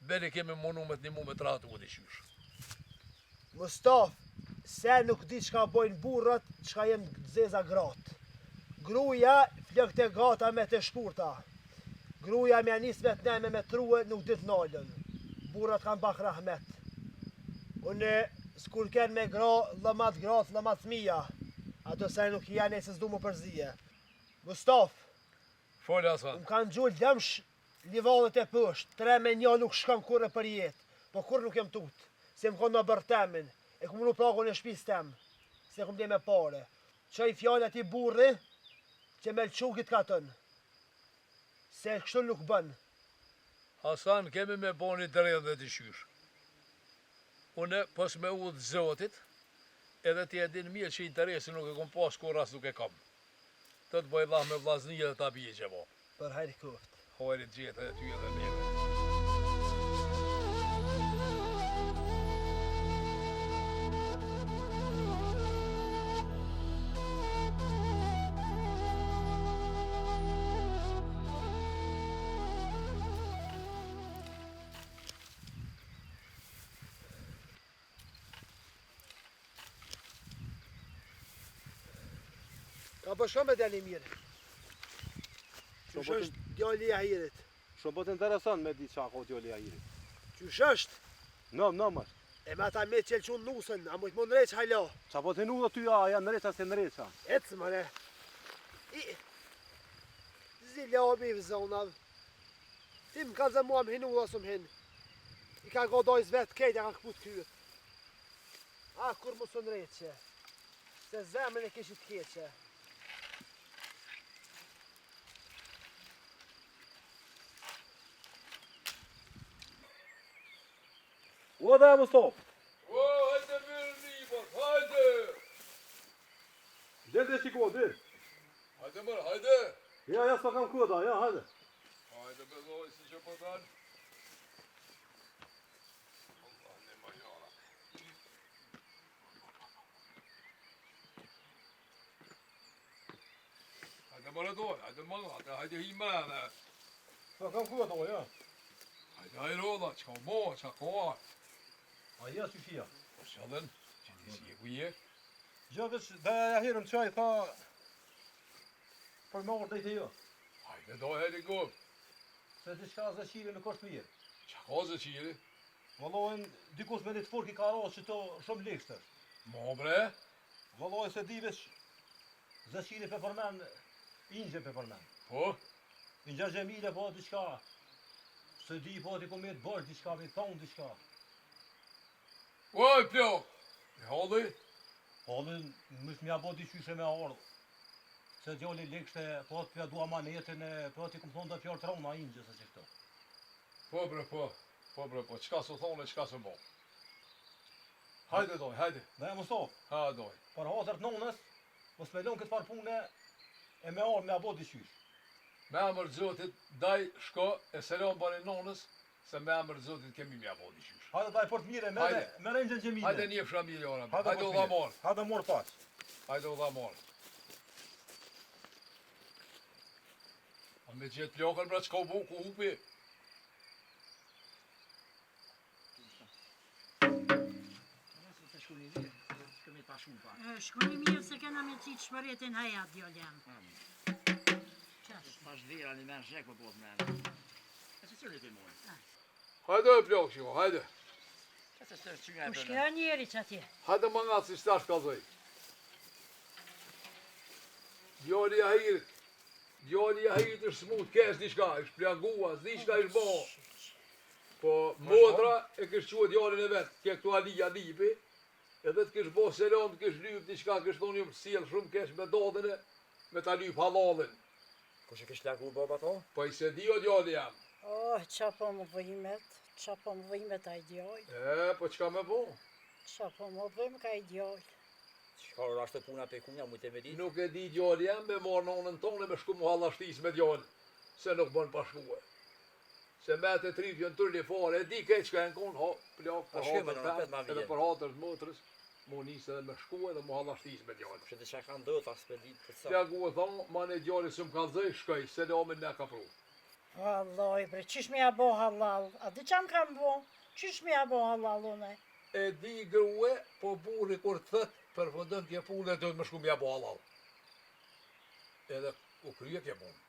beli kemi munu me të një mu me të ratu u të qysh. Mustaf, se nuk di qka bojnë burrat, qka jem zeza gratë. Gruja flëkt e gata me të shkurta. Gruja me anis me të nejme me truhe nuk dit nalën. Burrat kanë bak rahmet. Unë s'kur ken me gra, lëmat gratë, lëmat mija. Ato se nuk janë e se s'du më përzije. Mustaf, Folë Hasan. Më kanë gjullë dëmsh livallet e pësht. 3 me 1 nuk shkon kurre për jetë. Po kur nuk jem tut. Se më konë në bërtemin. E ku më nuk pragun e shpis tem. Se ku më dhe me pare. Që i fjallë ati burri, që me lëqukit ka tënë. Se kështu nuk bën. Hasan, kemi me boni drejtë dhe të qysh. Une, pos me u të zotit, edhe ti e din mirë që interesi nuk e kom pas, kur as nuk e kam. Të të bëj Allah me vlazni dhe ta bje që bo. Për hajri koft. Hajri gjithë edhe ty edhe neve. Ka për shumë e deli mirë. Qysh është djali i ahirit? Shumë bëtë interesant me di qa ka djali i ahirit. Qysh është? Në mërë. E me ata me të qelqun nusën, a mujtë më nëreq hajla. Qa po të nu dhe ty a, janë nëreqa se nëreqa. Ecë mëre. Zilja o mi vëzonav. Ti më ka zë mua më hinu dhe së më hin. I ka godojz vetë kejt, ja ka këput kyët. A, kur më së nëreqe. Se zemën e kishit keqe. O dhe e më stop. O, hajde mirë një bërë, hajde! Dhe shiko, dhe. Hajde mërë, hajde! Ja, s'pa kam koda, ja, hajde. Hajde bezoj, si që po tanë. Allah, ne ma jara. Hajde mërë dojë, hajde mërë, hajde hi mërë. S'pa kam koda, ja. Hajde hajroda, që ka mo, që ka koa. A ja, që shia. Po që adhen, që ti si e ku je. Gjë veç, dhe ja herën qaj, tha... Për më orë dhejtë jo. Hajde dojë, hajde gom. Se diçka zë qire nuk është mirë. Që ka zë qiri? Vëllohen, dikush me një të fork i ka rosë që to shumë lekshtë. Mo bre, Vëllohen se di veç, zë qire pe përmen, ingje pe përmen. po, Ingja gjemile po diçka. Se di po t'i ku me të bërë diçka, me thonë diçka. oj plok. E halli, Halën, mësh m'ja bo diqyshe me ardhë. Se djali lekshte, po t'pja dua manetën e, po t'i kum thonë dhe fjallë trona ingje se që këto. po bre, po, qka së thonë e qka së mo. Hajde dojë, hajde, Dhe e mëso, ha dojë. për hazër të nonës, mos me lënë këtë farë pune, e me ardhë m'ja bo diqysh. Me emër Zotit, daj shko e selam bani nonës, se me emër Zotit kemi mja bo diqysh. Hajde daj për të mire, Hajde. me rëngjën gjemile. Hajde një fshra miliona, Hajde hajde për u të dha mire. morë, Hajde morë paq. hajde u dha morë. A me gjithë plokën pra qka u bu ku hupi? Të shkuni mirë, kemi pa shumë pa. Shkoni mirë se kena me qitë shpëretin hajat, djallë jam. Qash. Pas vera një merë zhek për posë merë. E që cërë të mojë? Hajde e plokë shiko, hajde. Që se sërë që nga e Ku përnë? shkja njeri që atje? Hajde më nga si shtash kazoj. Djali i ahirit është smut, kesh diçka, është plagua, diçka është bo. Po modra e kështë qua djalin e vetë, ke këtu alija lipi, edhe të kështë bo selam, të kështë lyp diçka, kështë thonë një përsil shumë kesh me dodën e, me ta lyp halalin. Ku që kështë lagu baba to? Po i se di o djali jam. Oh, qa po më vëjmet a i djallë. Po qka me bo? Qa po më vëjmë ka i djallë. Shka rrashtë të puna pe kunja, mujtë e me ditë? Nuk e di djali jam me marë nonën tonë me shku mu halashtis me djali, se nuk bën pashkue. Se me të tripjën tërli fare, e di kej qka e në konë, plak për shkojmë, hatër në rapet ma të edhe vjen. për hatër të motrës, mu njësë edhe me shku edhe mu halashtis me djali. Që të që ka ndodhë, as për ditë për sa. Plagu e thonë, ma në djali së më kalzëj, shkoj, se le omen ne ka pru. Alloj, bre, qish me ja bo halal? A di qam kam bo? Qish me ja bo halal une? E di grue, po burri kur thët, për fëndën kje punë, dhe të me shku mja bo halal. Edhe u krye kje punë.